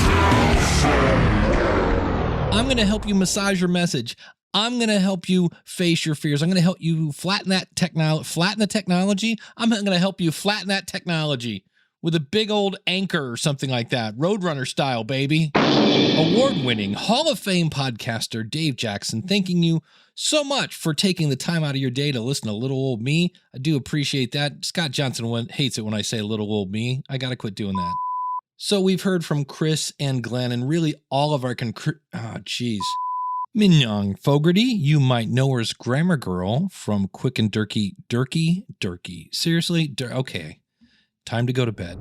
tell somebody. I'm going to help you massage your message. I'm going to help you face your fears. I'm going to help you flatten the technology. I'm going to help you flatten that technology with a big old anchor or something like that. Roadrunner style, baby. Award-winning Hall of Fame podcaster Dave Jackson, thanking you so much for taking the time out of your day to listen to little old me. I do appreciate that. Scott Johnson hates it when I say little old me. I got to quit doing that. So we've heard from Chris and Glenn, and really all of our Mignon Fogarty, you might know her as Grammar Girl from Quick and Dirty. Seriously? Okay. Time to go to bed.